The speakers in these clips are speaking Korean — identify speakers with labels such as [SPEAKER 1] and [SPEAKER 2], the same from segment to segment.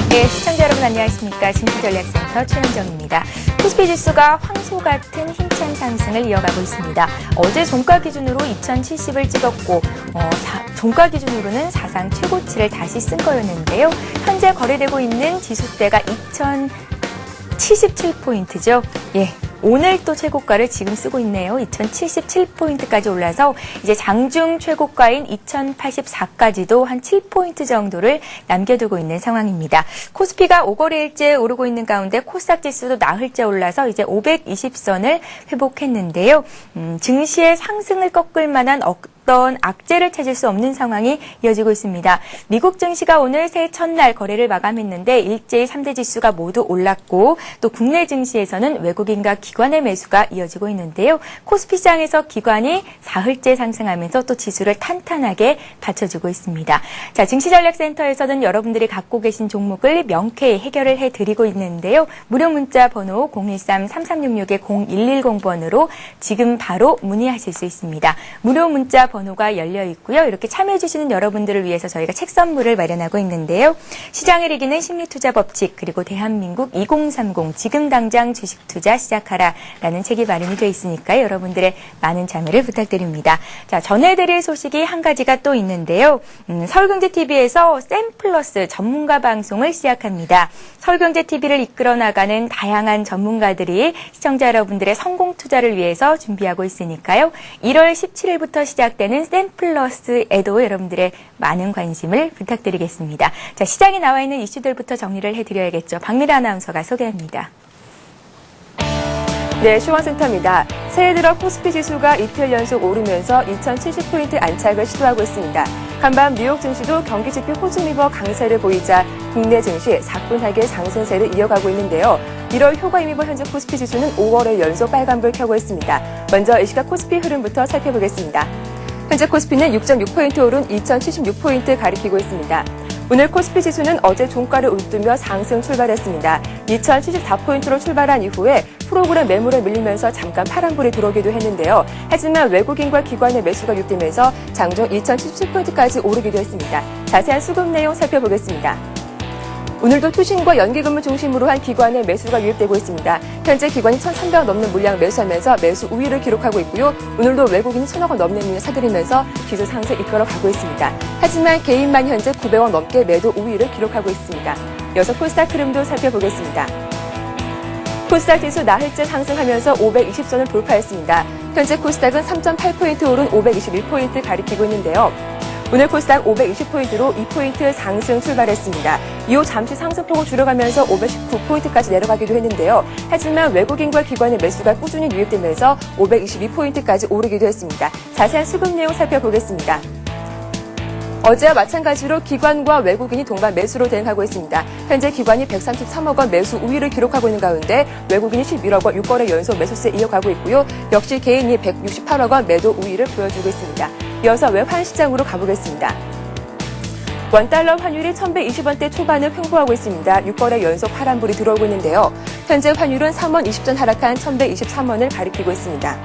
[SPEAKER 1] 네, 시청자 여러분 안녕하십니까. 증시전략센터 최현정입니다. 코스피 지수가 황소 같은 힘찬 상승을 이어가고 있습니다. 어제 종가 기준으로 2070을 찍었고 종가 기준으로는 사상 최고치를 다시 쓴 거였는데요. 현재 거래되고 있는 지수대가 2077포인트죠. 예. 오늘 또 최고가를 지금 쓰고 있네요. 2077포인트까지 올라서 이제 장중 최고가인 2084까지도 한 7포인트 정도를 남겨두고 있는 상황입니다. 코스피가 5거래일째 오르고 있는 가운데 코스닥 지수도 나흘째 올라서 이제 520선을 회복했는데요. 증시의 상승을 꺾을 만한 어떤 악재를 찾을 수 없는 상황이 이어지고 있습니다. 미국 증시가 오늘 새해 첫날 거래를 마감했는데 일제히 3대 지수가 모두 올랐고 또 국내 증시에서는 외국인과 기관의 매수가 이어지고 있는데요. 코스피 시장에서 기관이 사흘째 상승하면서 또 지수를 탄탄하게 받쳐주고 있습니다. 자, 증시전략센터에서는 여러분들이 갖고 계신 종목을 명쾌히 해결을 해드리고 있는데요. 무료 문자 번호 013-3366-0110번으로 지금 바로 문의하실 수 있습니다. 무료 문자 번호가 열려 있고요. 이렇게 참여해 주시는 여러분들을 위해서 저희가 책 선물을 마련하고 있는데요. 시장을 이기는 심리투자 법칙 그리고 대한민국 2030 지금 당장 주식 투자 시작하라라는 책이 마련이 되어 있으니까요. 여러분들의 많은 참여를 부탁드립니다. 자, 전해드릴 소식이 한 가지가 또 있는데요. 서울경제TV에서 샘플러스 전문가 방송을 시작합니다. 서울경제TV를 이끌어 나가는 다양한 전문가들이 시청자 여러분들의 성공 투자를 위해서 준비하고 있으니까요. 1월 17일부터 시작되는 샘플러스에도 여러분들의 많은 관심을 부탁드리겠습니다. 자, 시장에 나와 있는 이슈들부터 정리를 해드려야겠죠. 박미라 아나운서가 소개합니다.
[SPEAKER 2] 네, 시원센터입니다. 새해 들어 코스피 지수가 이틀 연속 오르면서 2070포인트 안착을 시도하고 있습니다. 간밤 뉴욕 증시도 경기 지표 호주 리버 강세를 보이자 국내 증시 사뿐하게 상승세를 이어가고 있는데요. 1월 효과 힘입어 현재 코스피 지수는 5월에 연속 빨간불 켜고 있습니다. 먼저 이 시각 코스피 흐름부터 살펴보겠습니다. 현재 코스피는 6.6포인트 오른 2076포인트 가리키고 있습니다. 오늘 코스피 지수는 어제 종가를 웃돌며 상승 출발했습니다. 2074포인트로 출발한 이후에 프로그램 매물에 밀리면서 잠깐 파란불이 들어오기도 했는데요. 하지만 외국인과 기관의 매수가 유입되면서 장중 2077포인트까지 오르기도 했습니다. 자세한 수급 내용 살펴보겠습니다. 오늘도 투신과 연기금을 중심으로 한 기관의 매수가 유입되고 있습니다. 현재 기관이 1,300억 넘는 물량을 매수하면서 매수 우위를 기록하고 있고요. 오늘도 외국인이 1,000억 원 넘는 물량을 사들이면서 지수 상승 이끌어가고 있습니다. 하지만 개인만 현재 900억 넘게 매도 우위를 기록하고 있습니다. 이어서 코스닥 흐름도 살펴보겠습니다. 코스닥 지수 나흘째 상승하면서 520선을 돌파했습니다. 현재 코스닥은 3.8포인트 오른 521포인트 가리키고 있는데요. 오늘 코스닥 520포인트로 2포인트 상승 출발했습니다. 이후 잠시 상승폭을 줄여가면서 519포인트까지 내려가기도 했는데요. 하지만 외국인과 기관의 매수가 꾸준히 유입되면서 522포인트까지 오르기도 했습니다. 자세한 수급 내용 살펴보겠습니다. 어제와 마찬가지로 기관과 외국인이 동반 매수로 대응하고 있습니다. 현재 기관이 133억 원 매수 우위를 기록하고 있는 가운데 외국인이 11억 원 6거래 연속 매수세 이어가고 있고요. 역시 개인이 168억 원 매도 우위를 보여주고 있습니다. 이어서 외환 시장으로 가보겠습니다. 원달러 환율이 1120원대 초반을 횡보하고 있습니다. 6거래 연속 파란불이 들어오고 있는데요. 현재 환율은 3원 20전 하락한 1123원을 가리키고 있습니다.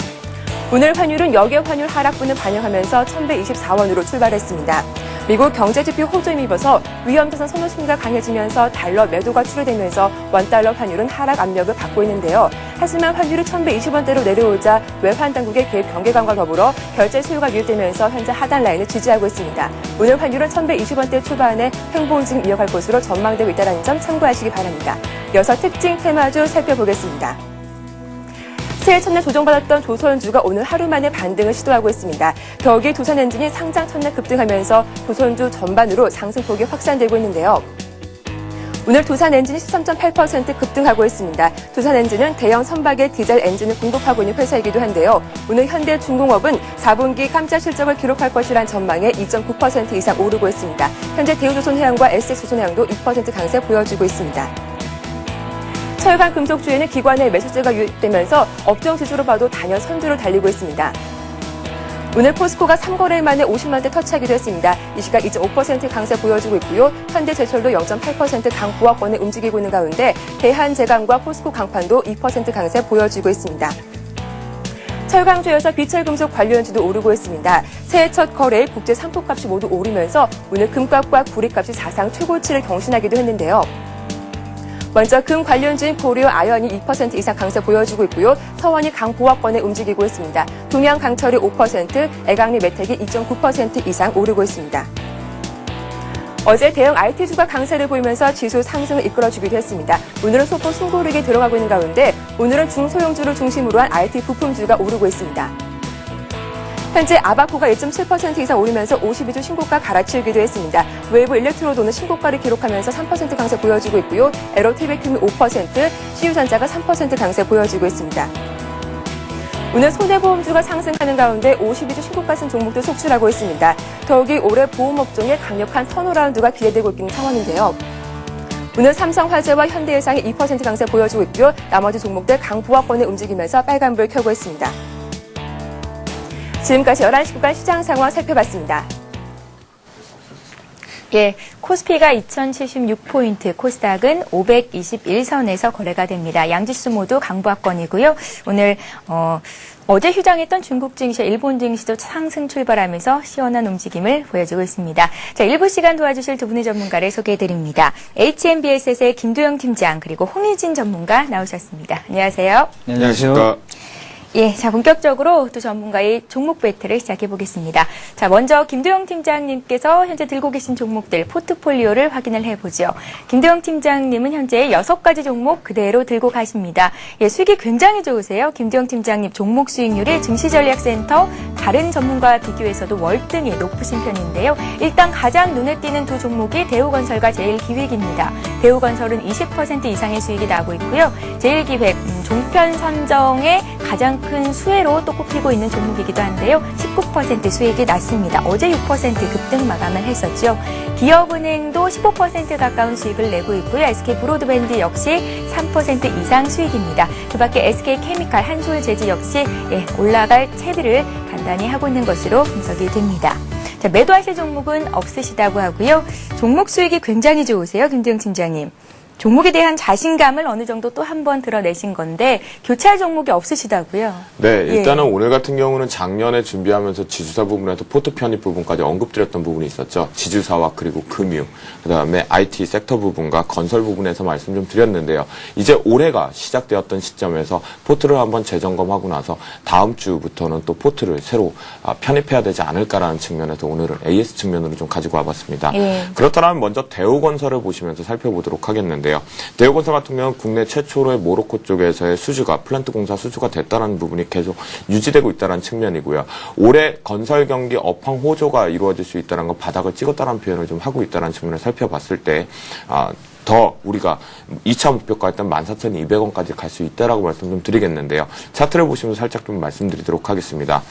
[SPEAKER 2] 오늘 환율은 역외 환율 하락분을 반영하면서 1124원으로 출발했습니다. 미국 경제지표 호조에 힘입어서 위험자산 선호 심리가 강해지면서 달러 매도가 출회되면서 원달러 환율은 하락 압력을 받고 있는데요. 하지만 환율이 1120원대로 내려오자 외환 당국의 개입 경계감과 더불어 결제 수요가 유입되면서 현재 하단 라인을 지지하고 있습니다. 오늘 환율은 1120원대 초반에 횡보 움직임 이어갈 것으로 전망되고 있다는 점 참고하시기 바랍니다. 이어서 특징 테마주 살펴보겠습니다. 새해 첫날 조정받았던 조선주가 오늘 하루 만에 반등을 시도하고 있습니다. 더욱이 두산엔진이 상장 첫날 급등하면서 조선주 전반으로 상승폭이 확산되고 있는데요. 오늘 두산엔진이 13.8% 급등하고 있습니다. 두산엔진은 대형 선박의 디젤 엔진을 공급하고 있는 회사이기도 한데요. 오늘 현대중공업은 4분기 깜짝 실적을 기록할 것이란 전망에 2.9% 이상 오르고 있습니다. 현재 대우조선해양과 SS조선해양도 2% 강세 보여주고 있습니다. 철강 금속주에는 기관의 매수세가 유입되면서 업종 지수로 봐도 단연 선두를 달리고 있습니다. 오늘 포스코가 3거래일 만에 50만대 터치하기도 했습니다. 이 시각 2.5% 강세 보여주고 있고요. 현대제철도 0.8% 강보합권에 움직이고 있는 가운데 대한제강과 포스코 강판도 2% 강세 보여주고 있습니다. 철강주에서 비철금속 관련주도 오르고 있습니다. 새해 첫 거래일 국제 상품값이 모두 오르면서 오늘 금값과 구리값이 사상 최고치를 경신하기도 했는데요. 먼저 금 관련주인 포리오 아연이 2% 이상 강세 보여주고 있고요. 서원이 강보합권에 움직이고 있습니다. 동양 강철이 5%, 애강리 메텍이 2.9% 이상 오르고 있습니다. 어제 대형 IT주가 강세를 보이면서 지수 상승을 이끌어주기도 했습니다. 오늘은 소폭 숨고르기 들어가고 있는 가운데 오늘은 중소형주를 중심으로 한 IT 부품주가 오르고 있습니다. 현재 아바코가 1.7% 이상 오르면서 52주 신고가 갈아치우기도 했습니다. 웨이브 일렉트로도는 신고가를 기록하면서 3% 강세 보여주고 있고요. 에로티베큐는 5%, CU전자가 3% 강세 보여주고 있습니다. 오늘 손해보험주가 상승하는 가운데 52주 신고가 쓴 종목도 속출하고 있습니다. 더욱이 올해 보험업종의 강력한 턴어라운드가 기대되고 있는 상황인데요. 오늘 삼성화재와 현대해상이 2% 강세 보여주고 있고요. 나머지 종목들 강보합권에 움직이면서 빨간불 켜고 있습니다. 지금까지 11시 구간 시장 상황 살펴봤습니다.
[SPEAKER 1] 예, 코스피가 2076포인트, 코스닥은 521선에서 거래가 됩니다. 양지수 모두 강보합권이고요. 오늘 어제 휴장했던 중국 증시, 일본 증시도 상승 출발하면서 시원한 움직임을 보여주고 있습니다. 자, 일부 시간 도와주실 두 분의 전문가를 소개해드립니다. HMBS의 김도영 팀장 그리고 홍희진 전문가 나오셨습니다. 안녕하세요.
[SPEAKER 3] 안녕하십니까.
[SPEAKER 1] 예, 자, 본격적으로 또 전문가의 종목 배틀을 시작해 보겠습니다. 자, 먼저 김도영 팀장님께서 현재 들고 계신 종목들 포트폴리오를 확인을 해보죠. 김도영 팀장님은 현재 6가지 종목 그대로 들고 가십니다. 예, 수익이 굉장히 좋으세요. 김도영 팀장님 종목 수익률이 증시전략센터 다른 전문가와 비교해서도 월등히 높으신 편인데요. 일단 가장 눈에 띄는 두 종목이 대우건설과 제일기획입니다. 대우건설은 20% 이상의 수익이 나고 있고요. 제일기획 종편 선정의 가장 큰 수혜로 또 꼽히고 있는 종목이기도 한데요. 19% 수익이 났습니다. 어제 6% 급등 마감을 했었죠. 기업은행도 15% 가까운 수익을 내고 있고요. SK브로드밴드 역시 3% 이상 수익입니다. 그 밖에 SK케미칼, 한솔재즈 역시 올라갈 채비를 단단히 하고 있는 것으로 분석이 됩니다. 자, 매도하실 종목은 없으시다고 하고요. 종목 수익이 굉장히 좋으세요, 김도영 팀장님. 종목에 대한 자신감을 어느 정도 또 한 번 드러내신 건데 교체할 종목이 없으시다고요?
[SPEAKER 3] 네, 일단은 오늘 같은 경우는 작년에 준비하면서 지주사 부분에서 포트 편입 부분까지 언급드렸던 부분이 있었죠. 지주사와 그리고 금융, 그다음에 IT 섹터 부분과 건설 부분에서 말씀 좀 드렸는데요. 이제 올해가 시작되었던 시점에서 포트를 한번 재점검하고 나서 다음 주부터는 또 포트를 새로 편입해야 되지 않을까라는 측면에서 오늘은 AS 측면으로 좀 가지고 와봤습니다. 그렇다면 먼저 대우건설을 보시면서 살펴보도록 하겠는데 대우건설 같은 경우는 국내 최초로의 모로코 쪽에서의 수주가 플랜트 공사 수주가 됐다는 부분이 계속 유지되고 있다는 측면이고요. 올해 건설 경기 업황 호조가 이루어질 수 있다는 건 바닥을 찍었다는 표현을 좀 하고 있다는 측면을 살펴봤을 때 더 우리가 2차 목표가 일단 14,200원까지 갈 수 있다라고 말씀 좀 드리겠는데요. 차트를 보시면서 살짝 좀 말씀드리도록 하겠습니다.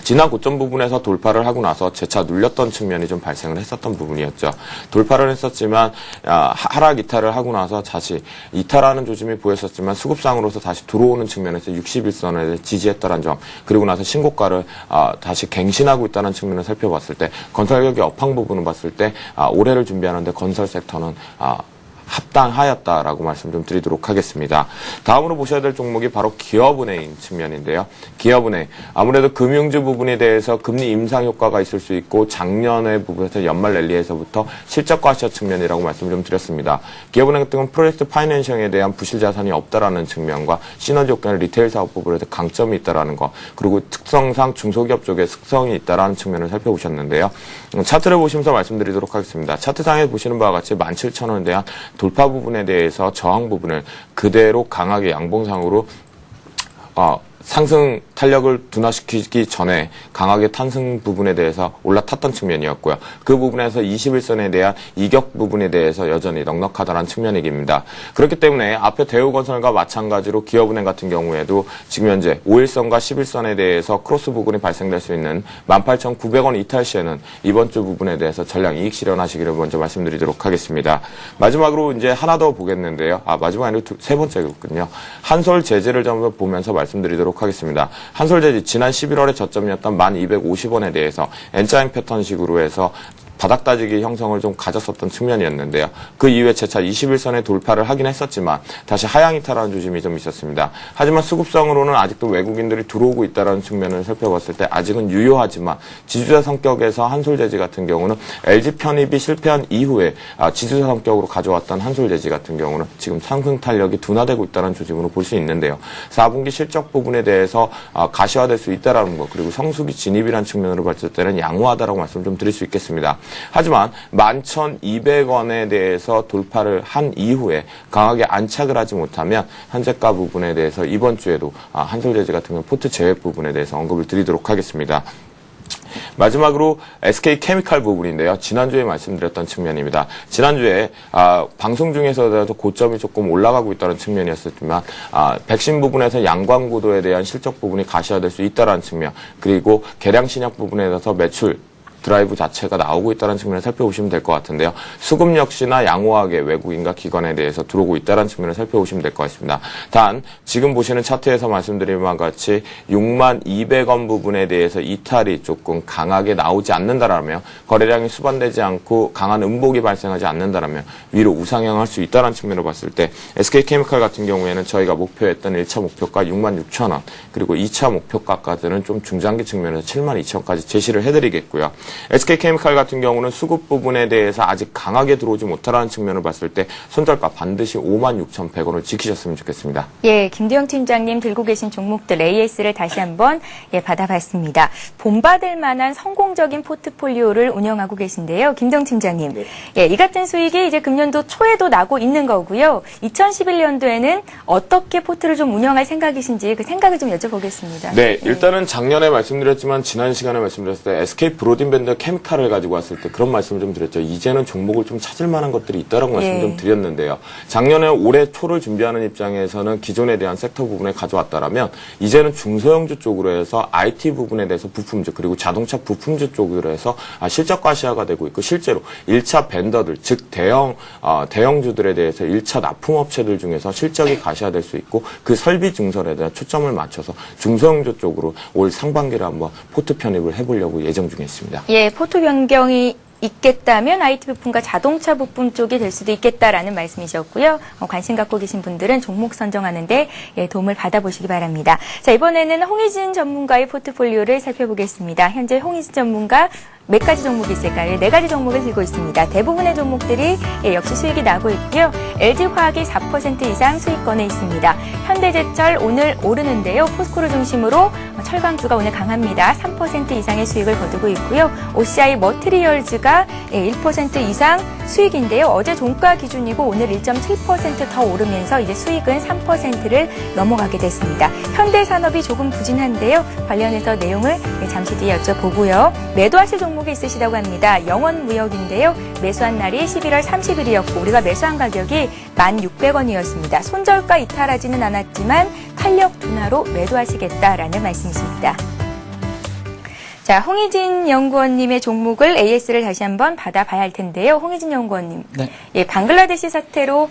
[SPEAKER 3] 지난 고점 부분에서 돌파를 하고 나서 재차 눌렸던 측면이 좀 발생을 했었던 부분이었죠. 돌파를 했었지만 하락 이탈을 하고 나서 다시 이탈하는 조짐이 보였었지만 수급상으로서 다시 들어오는 측면에서 61선을 지지했다는 점, 그리고 나서 신고가를 다시 갱신하고 있다는 측면을 살펴봤을 때 건설경기 업황 부분을 봤을 때 올해를 준비하는데 건설 섹터는 합당하였다라고 말씀 좀 드리도록 하겠습니다. 다음으로 보셔야 될 종목이 바로 기업은행 측면인데요. 기업은행, 아무래도 금융주 부분에 대해서 금리 임상 효과가 있을 수 있고 작년의 부분에서 연말 랠리에서부터 실적 과시화 측면이라고 말씀 좀 드렸습니다. 기업은행 같은 경우는 프로젝트 파이낸싱에 대한 부실 자산이 없다라는 측면과 시너지 효과는 리테일 사업 부분에서 강점이 있다라는 거, 그리고 특성상 중소기업 쪽에 특성이 있다라는 측면을 살펴보셨는데요. 차트를 보시면서 말씀드리도록 하겠습니다. 차트상에 보시는 바와 같이 17,000원에 대한 돌파 부분에 대해서 저항 부분을 그대로 강하게 양봉상으로 상승 탄력을 둔화시키기 전에 강하게 탄승 부분에 대해서 올라탔던 측면이었고요. 그 부분에서 21선에 대한 이격 부분에 대해서 여전히 넉넉하다는 측면이깁니다. 그렇기 때문에 앞에 대우건설과 마찬가지로 기업은행 같은 경우에도 지금 현재 5일선과 11선에 대해서 크로스 부분이 발생될 수 있는 18,900원 이탈 시에는 이번 주 부분에 대해서 전량 이익 실현하시기를 먼저 말씀드리도록 하겠습니다. 마지막으로 이제 하나 더 보겠는데요. 마지막 아니고 세 번째군요. 한솔재즈를 좀 보면서 말씀드리도록 하겠습니다. 한솔재즈 지난 11월에 저점이었던 1250원에 대해서 N자형 패턴식으로 해서 바닥 다지기 형성을 좀 가졌었던 측면이었는데요. 그 이후에 재차 21선에 돌파를 하긴 했었지만 다시 하향 이탈하는 조짐이 좀 있었습니다. 하지만 수급성으로는 아직도 외국인들이 들어오고 있다는 측면을 살펴봤을 때 아직은 유효하지만 지주사 성격에서 한솔재지 같은 경우는 LG 편입이 실패한 이후에 지주사 성격으로 가져왔던 한솔재지 같은 경우는 지금 상승 탄력이 둔화되고 있다는 조짐으로 볼 수 있는데요. 4분기 실적 부분에 대해서 가시화될 수 있다라는 것, 그리고 성수기 진입이라는 측면으로 봤을 때는 양호하다라고 말씀 좀 드릴 수 있겠습니다. 하지만 11,200원에 대해서 돌파를 한 이후에 강하게 안착을 하지 못하면 현재가 부분에 대해서 이번 주에도 한솔재지 같은 경우 포트 제외 부분에 대해서 언급을 드리도록 하겠습니다. 마지막으로 SK케미칼 부분인데요. 지난주에 말씀드렸던 측면입니다. 지난주에 방송 중에서도 고점이 조금 올라가고 있다는 측면이었지만 백신 부분에서 양광구도에 대한 실적 부분이 가시화될 수 있다는 측면, 그리고 계량 신약 부분에 대해서 매출 드라이브 자체가 나오고 있다는 측면을 살펴보시면 될 것 같은데요. 수급 역시나 양호하게 외국인과 기관에 대해서 들어오고 있다는 측면을 살펴보시면 될 것 같습니다. 단 지금 보시는 차트에서 말씀드린 바와 같이 62,200원 부분에 대해서 이탈이 조금 강하게 나오지 않는다라면, 거래량이 수반되지 않고 강한 음봉이 발생하지 않는다라면 위로 우상향할 수 있다는 측면으로 봤을 때 SK케미칼 같은 경우에는 저희가 목표했던 1차 목표가 66,000원, 그리고 2차 목표가까지는 좀 중장기 측면에서 72,000원까지 제시를 해드리겠고요. SK케미칼 같은 경우는 수급 부분에 대해서 아직 강하게 들어오지 못하라는 측면을 봤을 때 손절가 반드시 56,100원을 지키셨으면 좋겠습니다.
[SPEAKER 1] 예, 김두영 팀장님 들고 계신 종목들 AS를 다시 한번 받아봤습니다. 본받을 만한 성공적인 포트폴리오를 운영하고 계신데요. 김두영 팀장님. 네. 예, 이 같은 수익이 이제 금년도 초에도 나고 있는 거고요. 2011년도에는 어떻게 포트를 좀 운영할 생각이신지 그 생각을 좀 여쭤보겠습니다.
[SPEAKER 3] 네, 일단은 작년에 말씀드렸지만 지난 시간에 말씀드렸을 때 SK 브로딘밴드 케미칼을 가지고 왔을 때 그런 말씀을 좀 드렸죠. 이제는 종목을 좀 찾을 만한 것들이 있다라고 말씀 좀 드렸는데요. 작년에 올해 초를 준비하는 입장에서는 기존에 대한 섹터 부분에 가져왔다라면 이제는 중소형주 쪽으로 해서 IT 부분에 대해서 부품주, 그리고 자동차 부품주 쪽으로 해서 실적 가시화가 되고 있고, 실제로 1차 벤더들, 즉 대형주들에 대해서 1차 납품업체들 중에서 실적이 가시화될 수 있고, 그 설비 증설에 대한 초점을 맞춰서 중소형주 쪽으로 올 상반기를 한번 포트 편입을 해보려고 예정 중에 있습니다.
[SPEAKER 1] 예, 포트 변경이 있겠다면 IT 부품과 자동차 부품 쪽이 될 수도 있겠다라는 말씀이셨고요. 관심 갖고 계신 분들은 종목 선정하는데 도움을 받아보시기 바랍니다. 자, 이번에는 홍희진 전문가의 포트폴리오를 살펴보겠습니다. 현재 홍희진 전문가 몇 가지 종목이 있을까요? 4가지 종목을 들고 있습니다. 대부분의 종목들이 역시 수익이 나고 있고요. LG화학이 4% 이상 수익권에 있습니다. 현대제철 오늘 오르는데요. 포스코를 중심으로 철강주가 오늘 강합니다. 3% 이상의 수익을 거두고 있고요. OCI 머티리얼즈가 1% 이상 수익인데요. 어제 종가 기준이고 오늘 1.7% 더 오르면서 이제 수익은 3%를 넘어가게 됐습니다. 현대산업이 조금 부진한데요. 관련해서 내용을 잠시 뒤에 여쭤보고요. 매도하실 종목이 있으시다고 합니다. 영원무역인데요. 매수한 날이 11월 30일이었고 우리가 매수한 가격이 1,600원이었습니다. 손절가 이탈하지는 않았지만 탄력 둔화로 매도하시겠다라는 말씀이십니다. 자, 홍희진 연구원님의 종목을 AS를 다시 한번 받아봐야 할 텐데요. 홍희진 연구원님. 네. 예, 방글라데시 사태로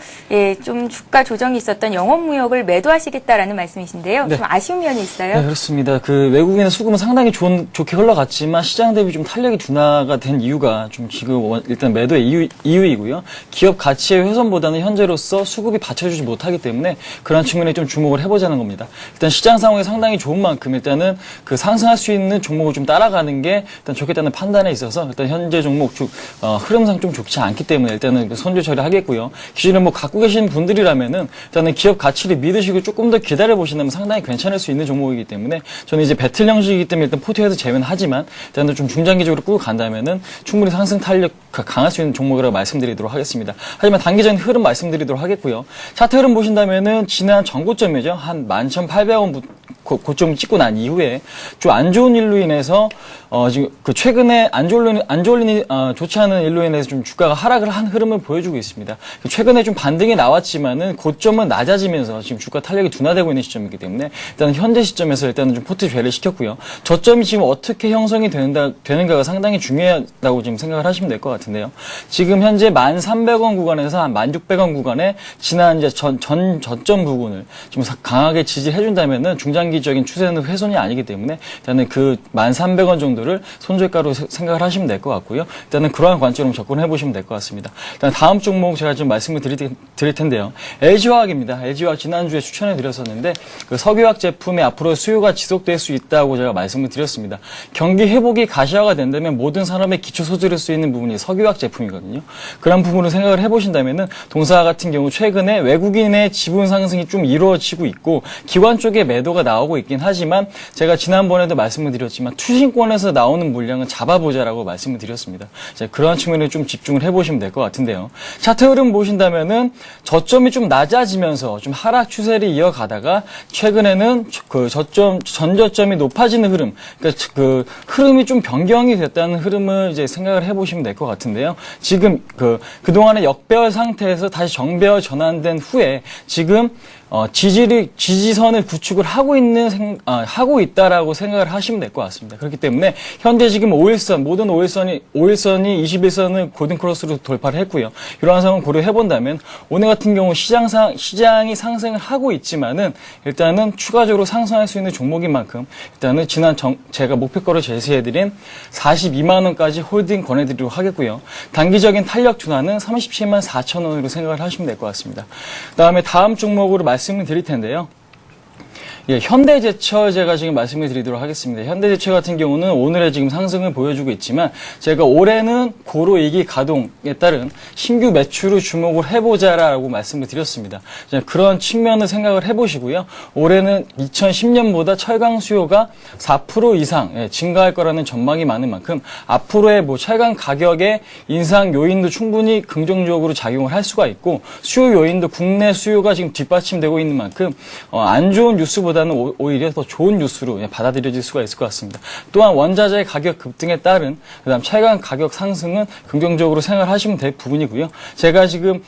[SPEAKER 1] 좀 주가 조정이 있었던 영업무역을 매도하시겠다라는 말씀이신데요. 네. 좀 아쉬운 면이 있어요?
[SPEAKER 4] 네, 그렇습니다. 그 외국인의 수급은 상당히 좋게 흘러갔지만 시장 대비 좀 탄력이 둔화가 된 이유가 좀 지금 일단 매도의 이유이고요. 기업 가치의 훼손보다는 현재로서 수급이 받쳐주지 못하기 때문에 그런 측면에 좀 주목을 해보자는 겁니다. 일단 시장 상황이 상당히 좋은 만큼 일단은 그 상승할 수 있는 종목을 좀 따라가는 게 일단 좋겠다는 판단에 있어서 일단 현재 종목 흐름상 좀 좋지 않기 때문에 일단은 손절 처리하겠고요. 기존에 뭐 갖고 계신 분들이라면은 일단은 기업 가치를 믿으시고 조금 더 기다려 보신다면 상당히 괜찮을 수 있는 종목이기 때문에 저는 이제 배틀 형식이기 때문에 일단 포트에서 제외는 하지만 일단은 좀 중장기적으로 꾸고 간다면은 충분히 상승 탄력 강할 수 있는 종목이라고 말씀드리도록 하겠습니다. 하지만 단기적인 흐름 말씀드리도록 하겠고요. 차트 흐름 보신다면은 지난 전고점이죠. 한 11,800원 고점 찍고 난 이후에 좀 안 좋은 일로 인해서 지금 그 최근에 안 좋은 일이 좋지 않은 일로 인해서 좀 주가가 하락을 한 흐름을 보여주고 있습니다. 최근에 좀 반등이 나왔지만은 고점은 낮아지면서 지금 주가 탄력이 둔화되고 있는 시점이기 때문에 일단 현재 시점에서 일단은 좀 포트 제외를 시켰고요. 저점이 지금 어떻게 형성이 되는가가 상당히 중요하다고 지금 생각을 하시면 될 것 같은데요. 지금 현재 1,300원 구간에서 한 1,600원 구간에 지난 이제 저점 부분을 좀 강하게 지지해준다면은 중장기 단기적인 추세는 훼손이 아니기 때문에 일단은 그 1,300원 정도를 손절가로 생각을 하시면 될 것 같고요. 일단은 그러한 관점으로 접근해 보시면 될 것 같습니다. 일단 다음 종목 제가 좀 말씀을 드릴 텐데요. LG화학입니다. LG화학 지난주에 추천해 드렸었는데 그 석유화학 제품의 앞으로 수요가 지속될 수 있다고 제가 말씀을 드렸습니다. 경기 회복이 가시화가 된다면 모든 산업의 기초 소재를 수 있는 부분이 석유화학 제품이거든요. 그런 부분을 생각을 해보신다면은 동사 같은 경우 최근에 외국인의 지분 상승이 좀 이루어지고 있고 기관 쪽에 매도가 나오고 있긴 하지만 제가 지난번에도 말씀을 드렸지만 투신권에서 나오는 물량은 잡아보자라고 말씀을 드렸습니다. 그러한 측면에 좀 집중을 해보시면 될 것 같은데요. 차트 흐름 보신다면은 저점이 좀 낮아지면서 좀 하락 추세를 이어가다가 최근에는 그 전저점이 높아지는 흐름, 그러니까 그 흐름이 좀 변경이 됐다는 흐름을 이제 생각을 해보시면 될 것 같은데요. 지금 그동안의 역배열 상태에서 다시 정배열 전환된 후에 지금 지지선을 구축을 하고 있다라고 생각을 하시면 될 것 같습니다. 그렇기 때문에 현재 지금 5일선, 모든 5일선이 21선을 골든크로스로 돌파를 했고요. 이러한 상황을 고려해 본다면 오늘 같은 경우 시장이 상승을 하고 있지만은 일단은 추가적으로 상승할 수 있는 종목인 만큼 일단은 제가 목표가로 제시해드린 42만 원까지 홀딩 권해드리도록 하겠고요. 단기적인 탄력 둔화는 37만 4천 원으로 생각을 하시면 될 것 같습니다. 그다음에 다음 종목으로 말씀을 드릴 텐데요. 예, 현대제철 제가 지금 말씀을 드리도록 하겠습니다. 현대제철 같은 경우는 오늘의 지금 상승을 보여주고 있지만 제가 올해는 고로 2기 가동에 따른 신규 매출을 주목을 해보자라고 말씀을 드렸습니다. 그런 측면을 생각을 해보시고요. 올해는 2010년보다 철강 수요가 4% 이상 증가할 거라는 전망이 많은 만큼 앞으로의 철강 가격의 인상 요인도 충분히 긍정적으로 작용을 할 수가 있고 수요 요인도 국내 수요가 지금 뒷받침되고 있는 만큼 안 좋은 뉴스보다는 오히려 더 좋은 뉴스로 받아들여질 수가 있을 것 같습니다. 또한 원자재 가격 급등에 따른 그다음 철강 가격 상승은 긍정적으로 생각하시면 될 부분이고요. 제가 지금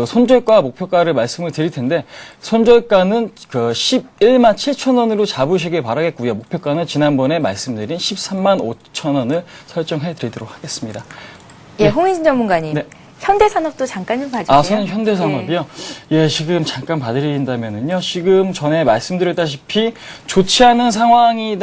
[SPEAKER 4] 손절가 목표가를 말씀을 드릴 텐데 손절가는 11만 7천 원으로 잡으시길 바라겠고요. 목표가는 지난번에 말씀드린 13만 5천 원을 설정해 드리도록 하겠습니다.
[SPEAKER 1] 예, 홍인진 전문가님.
[SPEAKER 4] 네.
[SPEAKER 1] 현대산업도 잠깐 좀 봐주세요.
[SPEAKER 4] 현대산업이요? 예, 지금 잠깐 봐드린다면은요, 지금 전에 말씀드렸다시피 좋지 않은 상황이기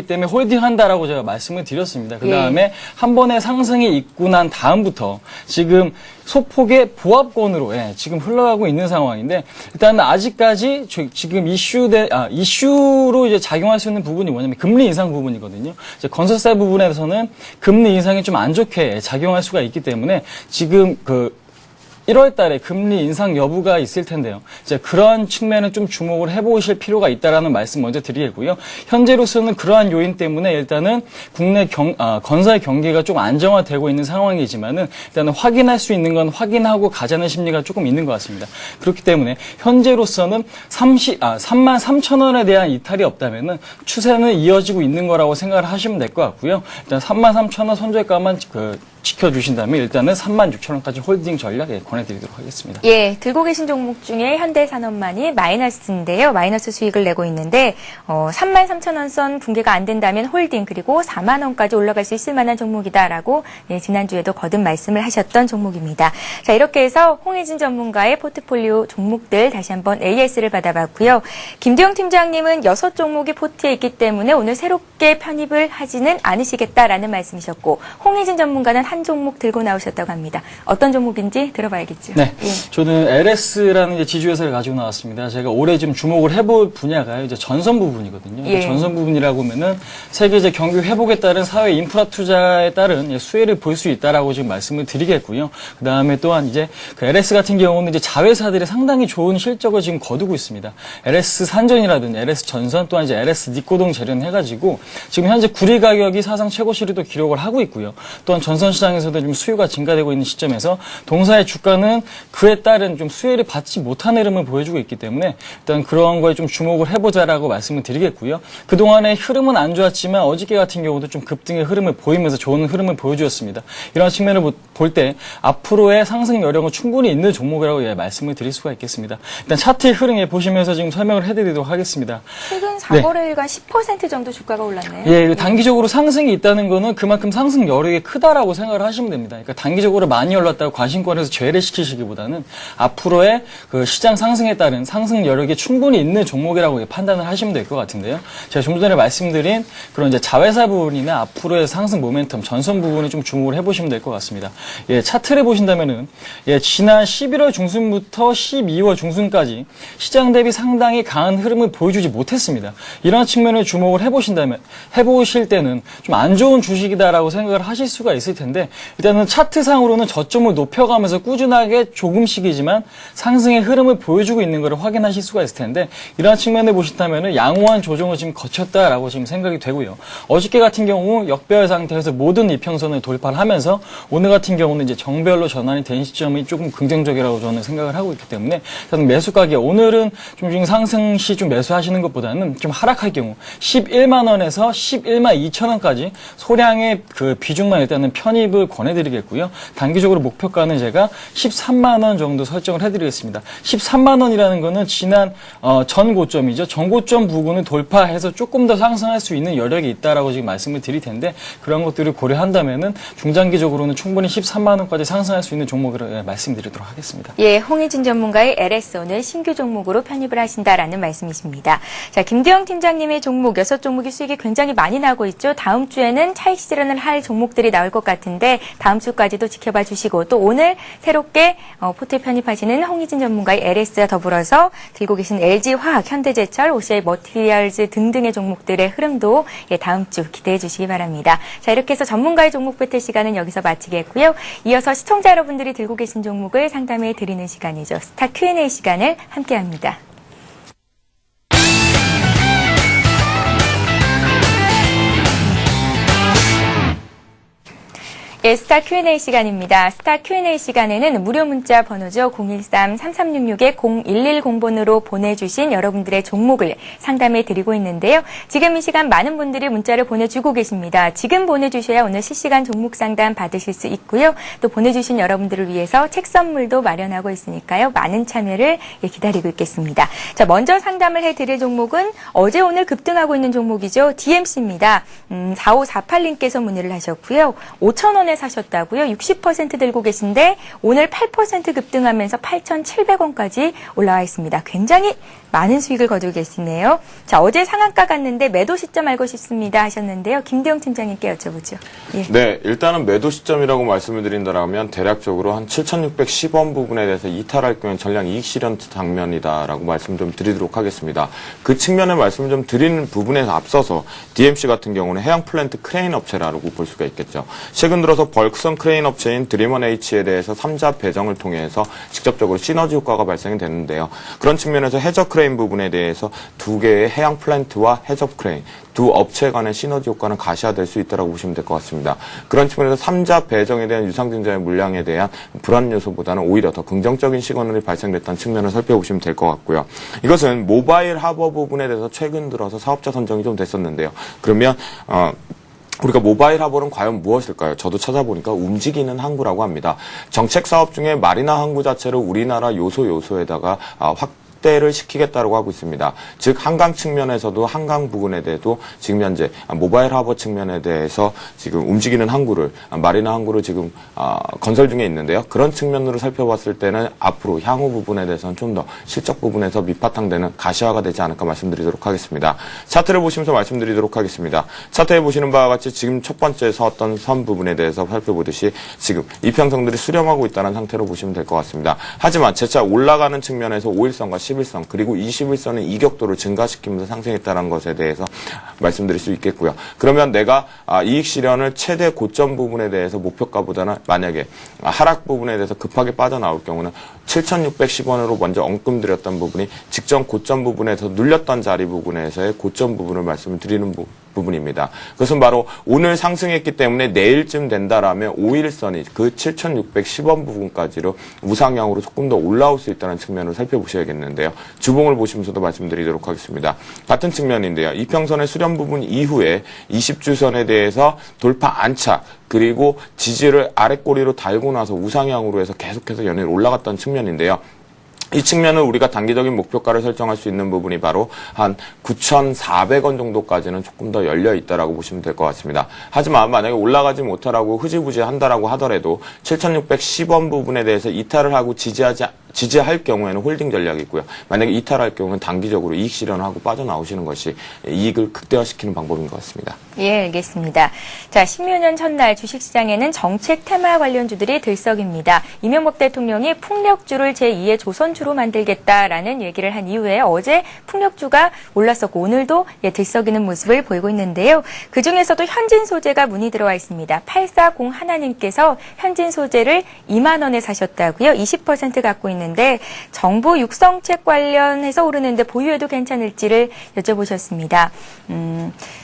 [SPEAKER 4] 때문에 홀딩한다라고 제가 말씀을 드렸습니다. 그 다음에 한 번의 상승이 있고 난 다음부터 지금 소폭의 보합권으로 지금 흘러가고 있는 상황인데 일단 아직까지 지금 이슈로 이제 작용할 수 있는 부분이 뭐냐면 금리 인상 부분이거든요. 이제 건설사 부분에서는 금리 인상이 좀 안 좋게 작용할 수가 있기 때문에 지금 1월 달에 금리 인상 여부가 있을 텐데요. 이제 그러한 측면은 좀 주목을 해보실 필요가 있다라는 말씀 먼저 드리겠고요. 현재로서는 그러한 요인 때문에 일단은 국내 건설 경기가 좀 안정화되고 있는 상황이지만은 일단은 확인할 수 있는 건 확인하고 가자는 심리가 조금 있는 것 같습니다. 그렇기 때문에 현재로서는 3만 3천 원에 대한 이탈이 없다면은 추세는 이어지고 있는 거라고 생각을 하시면 될 것 같고요. 일단 3만 3천 원 손절가만 지켜주신다면 일단은 3만 6천 원까지 홀딩 전략 권해드리도록 하겠습니다.
[SPEAKER 1] 예, 들고 계신 종목 중에 현대산업만이 마이너스인데요. 마이너스 수익을 내고 있는데 3만 3천 원 선 붕괴가 안 된다면 홀딩 그리고 4만 원까지 올라갈 수 있을 만한 종목이다라고 지난주에도 거듭 말씀을 하셨던 종목입니다. 자, 이렇게 해서 홍희진 전문가의 포트폴리오 종목들 다시 한번 AS를 받아봤고요. 김두영 팀장님은 6종목이 포트에 있기 때문에 오늘 새롭게 편입을 하지는 않으시겠다라는 말씀이셨고 홍희진 전문가는 한 종목 들고 나오셨다고 합니다. 어떤 종목인지 들어봐야겠죠.
[SPEAKER 4] 네,
[SPEAKER 1] 예.
[SPEAKER 4] 저는 LS라는 이제 지주회사를 가지고 나왔습니다. 제가 올해 좀 주목을 해볼 분야가 이제 전선 부분이거든요.
[SPEAKER 1] 예.
[SPEAKER 4] 전선 부분이라고 하면은 세계적 경기 회복에 따른 사회 인프라 투자에 따른 수혜를 볼 수 있다라고 지금 말씀을 드리겠고요. 그 다음에 또한 이제 LS 같은 경우는 이제 자회사들이 상당히 좋은 실적을 지금 거두고 있습니다. LS 산전이라든지 LS 전선 또한 이제 LS 니코동 재련 해가지고 지금 현재 구리 가격이 사상 최고 시리도 기록을 하고 있고요. 또한 전선 시장에서도 좀 수요가 증가되고 있는 시점에서 동사의 주가는 그에 따른 좀 수혜를 받지 못한 흐름을 보여주고 있기 때문에 일단 그런 거에 좀 주목을 해보자라고 말씀을 드리겠고요. 그동안의 흐름은 안 좋았지만 어저께 같은 경우도 좀 급등의 흐름을 보이면서 좋은 흐름을 보여주었습니다. 이런 측면을 볼 때 앞으로의 상승 여력은 충분히 있는 종목이라고 말씀을 드릴 수가 있겠습니다. 일단 차트의 흐름에 보시면서 지금 설명을 해드리도록 하겠습니다.
[SPEAKER 1] 최근 4거래일간 10% 정도 주가가 올랐네요.
[SPEAKER 4] 예, 단기적으로 상승이 있다는 거는 그만큼 상승 여력이 크다라고 생각을 생각을 하시면 됩니다. 그러니까 단기적으로 많이 올랐다고 과신권에서 제외를 시키시기보다는 앞으로의 그 시장 상승에 따른 상승 여력이 충분히 있는 종목이라고 판단을 하시면 될 것 같은데요. 제가 좀 전에 말씀드린 그런 이제 자회사 부분이나 앞으로의 상승 모멘텀, 전선 부분을 좀 주목을 해보시면 될 것 같습니다. 예, 차트를 보신다면은 예, 지난 11월 중순부터 12월 중순까지 시장 대비 상당히 강한 흐름을 보여주지 못했습니다. 이런 측면을 주목을 해보실 때는 좀 안 좋은 주식이다라고 생각을 하실 수가 있을 텐데, 일단은 차트상으로는 저점을 높여가면서 꾸준하게 조금씩이지만 상승의 흐름을 보여주고 있는 것을 확인하실 수가 있을 텐데, 이러한 측면을 보신다면은 양호한 조정을 지금 거쳤다라고 지금 생각이 되고요. 어저께 같은 경우 역배열 상태에서 모든 이평선을 돌파를 하면서 오늘 같은 경우는 이제 정배열로 전환이 된 시점이 조금 긍정적이라고 저는 생각을 하고 있기 때문에, 저는 매수 가격 오늘은 좀 지금 상승 시 좀 매수하시는 것보다는 좀 하락할 경우 11만 원에서 11만 2천 원까지 소량의 그 비중만 일단은 편입을 권해드리겠고요. 단기적으로 목표가는 제가 13만 원 정도 설정을 해드리겠습니다. 13만 원이라는 거는 지난 전 고점이죠. 전 고점 부분을 돌파해서 조금 더 상승할 수 있는 여력이 있다라고 지금 말씀을 드릴 텐데, 그런 것들을 고려한다면은 중장기적으로는 충분히 13만 원까지 상승할 수 있는 종목을 말씀드리도록 하겠습니다.
[SPEAKER 1] 예, 홍희진 전문가의 LS 오늘 신규 종목으로 편입을 하신다라는 말씀이십니다. 자, 김두영 팀장님의 종목 6종목이 수익이 굉장히 많이 나고 있죠. 다음 주에는 차익 실현을 할 종목들이 나올 것 같은데 다음 주까지도 지켜봐 주시고, 또 오늘 새롭게 포트에 편입하시는 홍희진 전문가의 LS와 더불어서 들고 계신 LG화학, 현대제철, OCI 머티리얼즈 등등의 종목들의 흐름도 예, 다음 주 기대해 주시기 바랍니다. 자, 이렇게 해서 전문가의 종목 배틀 시간은 여기서 마치겠고요. 이어서 시청자 여러분들이 들고 계신 종목을 상담해 드리는 시간이죠. 스타 Q&A 시간을 함께합니다. 예, 스타 Q&A 시간입니다. 스타 Q&A 시간에는 무료 문자 번호죠. 013-3366-0110번으로 보내주신 여러분들의 종목을 상담해 드리고 있는데요. 지금 이 시간 많은 분들이 문자를 보내주고 계십니다. 지금 보내주셔야 오늘 실시간 종목 상담 받으실 수 있고요. 또 보내주신 여러분들을 위해서 책 선물도 마련하고 있으니까요. 많은 참여를 기다리고 있겠습니다. 자, 먼저 상담을 해드릴 종목은 어제 오늘 급등하고 있는 종목이죠. DMC입니다. 4548님께서 문의를 하셨고요. 5,000원에 사셨다고요? 60% 들고 계신데 오늘 8% 급등하면서 8,700원까지 올라와 있습니다. 굉장히 많은 수익을 거두고 계시네요. 자, 어제 상한가 갔는데 매도 시점 알고 싶습니다 하셨는데요. 김대영 팀장님께 여쭤보죠. 예.
[SPEAKER 3] 네, 일단은 매도 시점이라고 말씀을 드린다면 대략적으로 한 7,610원 부분에 대해서 이탈할 경우엔 전량 이익 실현 장면이다라고 말씀 좀 드리도록 하겠습니다. 그 측면에 말씀 좀 드리는 부분에서 앞서서 DMC 같은 경우는 해양 플랜트 크레인 업체라고 볼 수가 있겠죠. 최근 들어서 벌크선 크레인 업체인 드리먼H에 대해서 3자 배정을 통해서 직접적으로 시너지 효과가 발생이 되는데요. 그런 측면에서 해저 크레인 부분에 대해서 두 개의 해양 플랜트와 해저 크레인 두 업체 간의 시너지 효과는 가시화될 수 있다고 보시면 될 것 같습니다. 그런 측면에서 3자 배정에 대한 유상증자의 물량에 대한 불안 요소보다는 오히려 더 긍정적인 시그널이 발생됐다는 측면을 살펴보시면 될 것 같고요. 이것은 모바일 하버 부분에 대해서 최근 들어서 사업자 선정이 좀 됐었는데요. 그러면 우리가 모바일 하버는 과연 무엇일까요? 저도 찾아보니까 움직이는 항구라고 합니다. 정책 사업 중에 마리나 항구 자체를 우리나라 요소에다가 확대를 시키겠다고 하고 있습니다. 즉 한강 측면에서도 한강 부근에 대해도 지금 현재 모바일 하버 측면에 대해서 지금 움직이는 항구를 마리나 항구를 지금 건설 중에 있는데요. 그런 측면으로 살펴봤을 때는 앞으로 향후 부분에 대해서는 좀 더 실적 부분에서 밑바탕되는 가시화가 되지 않을까 말씀드리도록 하겠습니다. 차트를 보시면서 말씀드리도록 하겠습니다. 차트에 보시는 바와 같이 지금 첫 번째 서었던 선 부분에 대해서 살펴보듯이 지금 이평선들이 수렴하고 있다는 상태로 보시면 될 것 같습니다. 하지만 재차 올라가는 측면에서 5일선과 11선 그리고 21선의 이격도를 증가시키면서 상승했다는 것에 대해서 말씀드릴 수 있겠고요. 그러면 내가 이익 실현을 최대 고점 부분에 대해서 목표가보다는 만약에 하락 부분에 대해서 급하게 빠져나올 경우는 7,610원으로 먼저 언급드렸던 부분이 직전 고점 부분에서 눌렸던 자리 부분에서의 고점 부분을 말씀을 드리는 부분입니다. 그것은 바로 오늘 상승했기 때문에 내일쯤 된다라면 5일선이 그 7,610원 부분까지로 우상향으로 조금 더 올라올 수 있다는 측면을 살펴보셔야겠는데요. 주봉을 보시면서도 말씀드리도록 하겠습니다. 같은 측면인데요. 이평선의 수렴 부분 이후에 20주선에 대해서 돌파 안착 그리고 지지를 아랫꼬리로 달고 나서 우상향으로 해서 계속해서 연일 올라갔던 측면인데요. 이 측면을 우리가 단기적인 목표가를 설정할 수 있는 부분이 바로 한 9,400원 정도까지는 조금 더 열려 있다라고 보시면 될 것 같습니다. 하지만 만약에 올라가지 못하라고 흐지부지 한다라고 하더라도 7,610원 부분에 대해서 이탈을 하고 지지할 경우에는 홀딩 전략이 있고요. 만약에 이탈할 경우는 단기적으로 이익 실현을 하고 빠져나오시는 것이 이익을 극대화시키는 방법인 것 같습니다.
[SPEAKER 1] 예, 알겠습니다. 자, 신묘년 첫날 주식시장에는 정책 테마 관련주들이 들썩입니다. 이명박 대통령이 풍력주를 제2의 조선주로 만들겠다라는 얘기를 한 이후에 어제 풍력주가 올랐었고 오늘도 들썩이는 모습을 보이고 있는데요. 그중에서도 현진 소재가 문의 들어와 있습니다. 8401님께서 현진 소재를 2만 원에 사셨다고요. 20% 갖고 있는데 정부 육성책 관련해서 오르는데 보유해도 괜찮을지를 여쭤보셨습니다.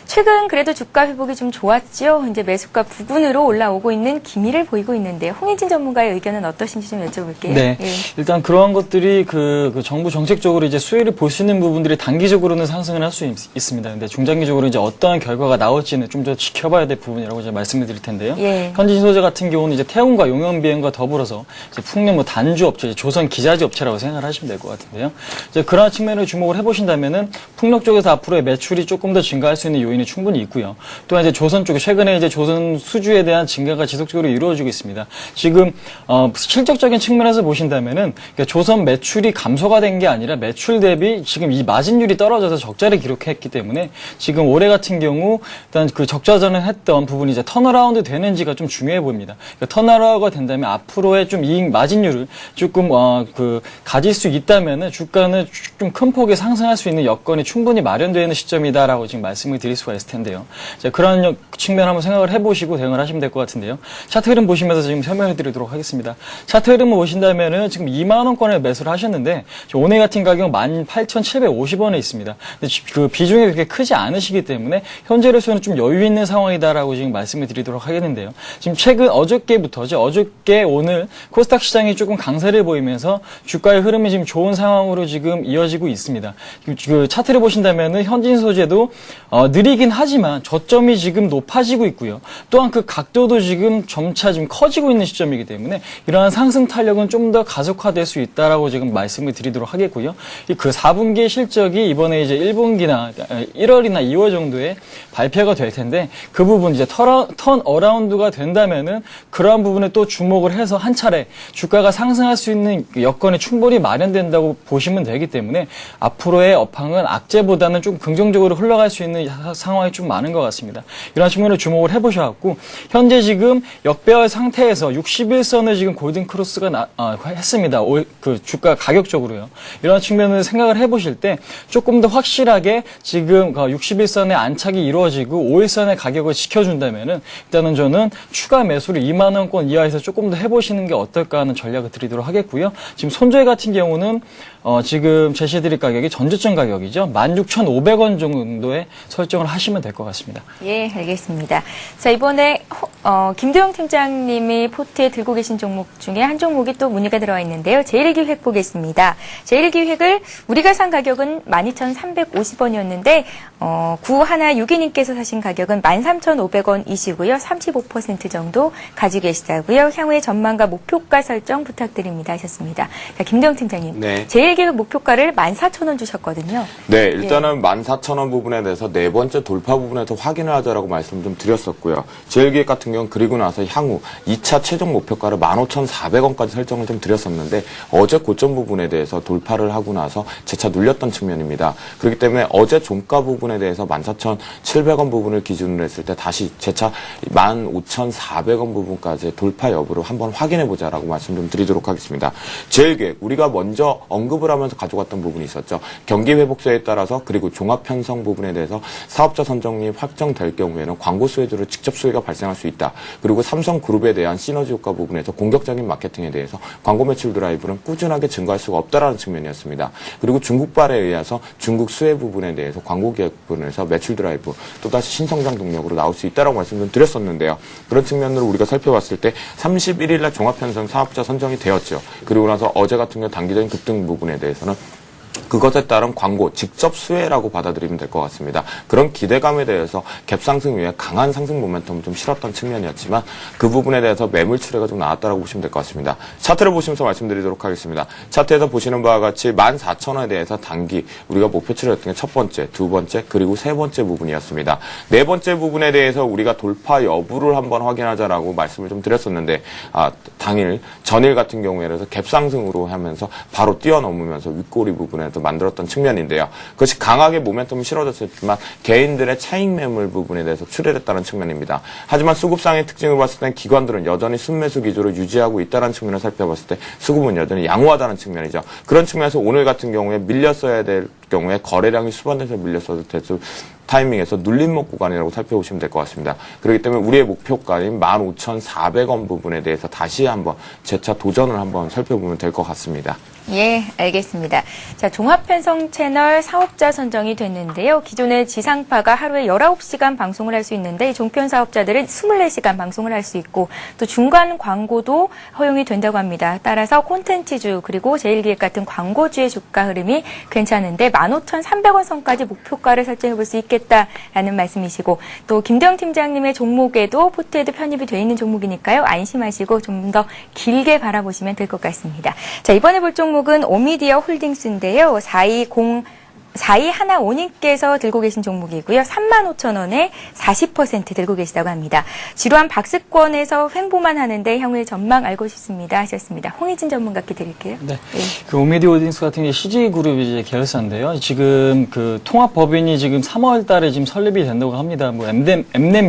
[SPEAKER 1] 최근 그래도 주가 회복이 좀 좋았죠. 이제 매수가 부근으로 올라오고 있는 기미를 보이고 있는데요. 홍인진 전문가의 의견은 어떠신지 좀 여쭤볼게요.
[SPEAKER 4] 네,
[SPEAKER 1] 예.
[SPEAKER 4] 일단 그러한 것들이 그 정부 정책적으로 이제 수혜를 볼 수 있는 부분들이 단기적으로는 상승을 할 수 있습니다. 근데 중장기적으로 이제 어떠한 결과가 나올지는 좀 더 지켜봐야 될 부분이라고 제가 말씀을 드릴 텐데요.
[SPEAKER 1] 예.
[SPEAKER 4] 현진 소재 같은 경우는 이제 태운과 용연 비행과 더불어서 이제 풍력 뭐 단주 업체, 조선 기자재 업체라고 생각을 하시면 될 것 같은데요. 이제 그러한 측면을 주목을 해보신다면은 풍력 쪽에서 앞으로의 매출이 조금 더 증가할 수 있는 요인이 충분히 있고요. 또한 이제 조선 쪽에 최근에 이제 조선 수주에 대한 증가가 지속적으로 이루어지고 있습니다. 지금 실적적인 측면에서 보신다면은 그러니까 조선 매출이 감소가 된 게 아니라 매출 대비 지금 이 마진율이 떨어져서 적자를 기록했기 때문에 지금 올해 같은 경우 일단 그 적자 전에 했던 부분이 이제 턴어라운드 되는지가 좀 중요해 보입니다. 그러니까 턴어라운드가 된다면 앞으로의 좀 이익 마진율을 조금 가질 수 있다면은 주가는 좀 큰 폭의 상승할 수 있는 여건이 충분히 마련되는 시점이다라고 지금 말씀을 드릴 수가 있을 텐데요. 그런 측면 한번 생각을 해보시고 대응을 하시면 될 것 같은데요. 차트 흐름 보시면서 지금 설명해 드리도록 하겠습니다. 차트 흐름을 보신다면은 지금 2만 원권에 매수를 하셨는데 오늘 같은 가격 18,750원에 있습니다. 근데 그 비중이 그렇게 크지 않으시기 때문에 현재로서는 좀 여유 있는 상황이다라고 지금 말씀을 드리도록 하겠는데요. 지금 최근 어저께부터죠. 어저께 오늘 코스닥 시장이 조금 강세를 보이면서 주가의 흐름이 지금 좋은 상황으로 지금 이어지고 있습니다. 그 차트를 보신다면은 현진 소재도 느리긴 하지만 저점이 지금 높아지고 있고요. 또한 그 각도도 지금 점차 지금 커지고 있는 시점이기 때문에 이러한 상승 탄력은 좀 더 가속화될 수 있다라고 지금 말씀을 드리도록 하겠고요. 그 4분기 실적이 이번에 이제 1분기나 1월이나 2월 정도에 발표가 될 텐데 그 부분 이제 턴 어라운드가 된다면은 그러한 부분에 또 주목을 해서 한 차례 주가가 상승할 수 있는 여건이 충분히 마련된다고 보시면 되기 때문에 앞으로의 업황은 악재보다는 좀 긍정적으로 흘러갈 수 있는 상황이 좀 많은 것 같습니다. 이런 측면을 주목을 해보셔갖고 현재 지금 역배열 상태에서 61선을 지금 골든 크로스가 했습니다. 그 주가 가격적으로요. 이런 측면을 생각을 해보실 때 조금 더 확실하게 지금 61선의 안착이 이루어지고 5일선의 가격을 지켜준다면은 일단은 저는 추가 매수를 2만 원권 이하에서 조금 더 해보시는 게 어떨까 하는 전략을 드리도록 하겠고요. 지금 손절 같은 경우는 지금 제시해드릴 가격이 전저점 가격이죠. 16,500원 정도에 설정을 하시면 될 것 같습니다.
[SPEAKER 1] 예, 알겠습니다. 자, 이번에 김도영 팀장님이 포트에 들고 계신 종목 중에 한 종목이 또 문의가 들어와 있는데요. 제일기획 보겠습니다. 제일기획을 우리가 산 가격은 12,350원이었는데 구하나 유기님께서 사신 가격은 13,500원이시고요. 35% 정도 가지고 계시다고요. 향후의 전망과 목표가 설정 부탁드립니다 하셨습니다. 자, 김도영 팀장님.
[SPEAKER 3] 네.
[SPEAKER 1] 제일기획 목표가를 14,000원 주셨거든요.
[SPEAKER 3] 네, 일단은 14,000원 부분에 대해서 네 번째 돌파 부분에서 확인을 하자라고 말씀 좀 드렸었고요. 제일기획 같은 경우는 그리고 나서 향후 2차 최종 목표가를 15,400원까지 설정을 좀 드렸었는데 어제 고점 부분에 대해서 돌파를 하고 나서 재차 눌렸던 측면입니다. 그렇기 때문에 어제 종가 부분에 대해서 14,700원 부분을 기준으로 했을 때 다시 재차 15,400원 부분까지 돌파 여부를 한번 확인해보자라고 말씀 좀 드리도록 하겠습니다. 제일기획, 우리가 먼저 언급을 하면서 가져갔던 부분이 있었죠. 경기 회복세에 따라서 그리고 종합 편성 부분에 대해서 사업자 선정이 확정될 경우에는 광고 수혜주로 직접 수혜가 발생할 수 있다. 그리고 삼성그룹에 대한 시너지 효과 부분에서 공격적인 마케팅에 대해서 광고 매출 드라이브는 꾸준하게 증가할 수가 없다라는 측면이었습니다. 그리고 중국발에 의해서 중국 수혜 부분에 대해서 광고 계획 부분에서 매출 드라이브 또다시 신성장 동력으로 나올 수 있다라고 말씀 좀 드렸었는데요. 그런 측면으로 우리가 살펴봤을 때 31일 날 종합 편성 사업자 선정이 되었죠. 그리고 나서 어제 같은 경우 단기적인 급등 부분에 대해서는 그것에 따른 광고 직접 수혜라고 받아들이면 될 것 같습니다. 그런 기대감에 대해서 갭 상승 위에 강한 상승 모멘텀을 좀 실었던 측면이었지만 그 부분에 대해서 매물 출회가 좀 나왔다라고 보시면 될 것 같습니다. 차트를 보시면서 말씀드리도록 하겠습니다. 차트에서 보시는 바와 같이 14,000원에 대해서 단기 우리가 목표치를 했던 게 첫 번째, 두 번째, 그리고 세 번째 부분이었습니다. 네 번째 부분에 대해서 우리가 돌파 여부를 한번 확인하자라고 말씀을 좀 드렸었는데 전일 같은 경우에는 갭 상승으로 하면서 바로 뛰어넘으면서 윗꼬리 부분에서 만들었던 측면인데요. 그것이 강하게 모멘텀이 실어졌었지만 개인들의 차익 매물 부분에 대해서 출혈했다는 측면입니다. 하지만 수급상의 특징을 봤을 땐 기관들은 여전히 순매수 기조를 유지하고 있다는 측면을 살펴봤을 때 수급은 여전히 양호하다는 측면이죠. 그런 측면에서 오늘 같은 경우에 밀렸어야 될 경우에 거래량이 수반돼서 밀렸어도 될 타이밍에서 눌림목 구간이라고 살펴보시면 될 것 같습니다. 그렇기 때문에 우리의 목표가인 15,400원 부분에 대해서 다시 한번 재차 도전을 한번 살펴보면 될 것 같습니다.
[SPEAKER 1] 예, 알겠습니다. 자, 종합편성 채널 사업자 선정이 됐는데요. 기존의 지상파가 하루에 19시간 방송을 할 수 있는데 종편 사업자들은 24시간 방송을 할 수 있고 또 중간 광고도 허용이 된다고 합니다. 따라서 콘텐츠주 그리고 제일기획 같은 광고주의 주가 흐름이 괜찮은데 15,300원 선까지 목표가를 설정해 볼 수 있겠다라는 말씀이시고 또 김대영 팀장님의 종목에도 포트에도 편입이 되어 있는 종목이니까요. 안심하시고 좀 더 길게 바라보시면 될 것 같습니다. 자, 이번에 볼 종목은 오미디어 홀딩스인데요. 4215님께서 들고 계신 종목이고요. 35,000원에 40% 들고 계시다고 합니다. 지루한 박스권에서 횡보만 하는데 향후의 전망 알고 싶습니다 하셨습니다. 홍희진 전문가께 드릴게요.
[SPEAKER 4] 네. 그 오미디어 홀딩스 같은 게 CJ그룹 이제 계열사인데요. 지금 그 통합법인이 지금 3월 달에 지금 설립이 된다고 합니다. 뭐 엠넷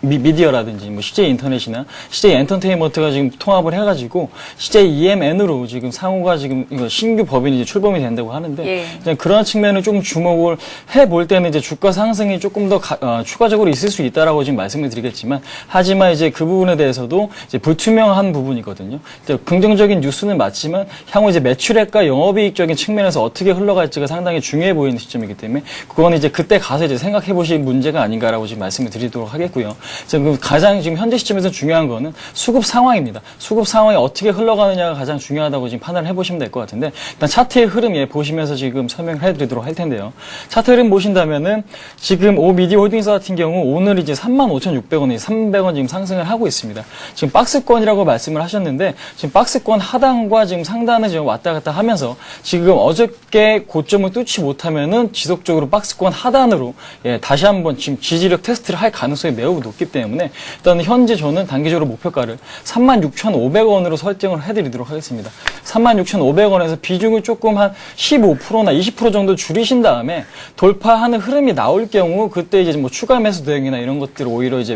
[SPEAKER 4] 미디어라든지 뭐 CJ 인터넷이나 CJ 엔터테인먼트가 지금 통합을 해가지고 CJ EMN으로 지금 상호가 지금 이거 신규 법인이 이제 출범이 된다고 하는데
[SPEAKER 1] 예.
[SPEAKER 4] 그런 측면을 조금 주목을 해볼 때는 이제 주가 상승이 조금 더 추가적으로 있을 수 있다라고 지금 말씀을 드리겠지만 하지만 이제 그 부분에 대해서도 이제 불투명한 부분이거든요. 이제 긍정적인 뉴스는 맞지만 향후 이제 매출액과 영업이익적인 측면에서 어떻게 흘러갈지가 상당히 중요해 보이는 시점이기 때문에 그건 이제 그때 가서 이제 생각해 보실 문제가 아닌가라고 지금 말씀을 드리도록 하겠고요. 지금 가장 지금 현재 시점에서 중요한 거는 수급 상황입니다. 수급 상황이 어떻게 흘러가느냐가 가장 중요하다고 지금 판단을 해보시면 될 것 같은데 일단 차트의 흐름 보시면서 지금 설명을 해드리도록 할 텐데요. 차트 흐름 보신다면은 지금 오미디어 홀딩스 같은 경우 오늘 이제 35,600원에 300원 지금 상승을 하고 있습니다. 지금 박스권이라고 말씀을 하셨는데 지금 박스권 하단과 지금 상단을 지금 왔다 갔다 하면서 지금 어저께 고점을 뚫지 못하면은 지속적으로 박스권 하단으로 다시 한번 지금 지지력 테스트를 할 가능성이 매우 높기 때문에 일단 현재 저는 단기적으로 목표가를 36,500원으로 설정을 해드리도록 하겠습니다. 36,500원에서 비중을 조금 한 15%나 20% 정도 줄이신 다음에 돌파하는 흐름이 나올 경우 그때 이제 뭐 추가 매수 대응이나 이런 것들을 오히려 이제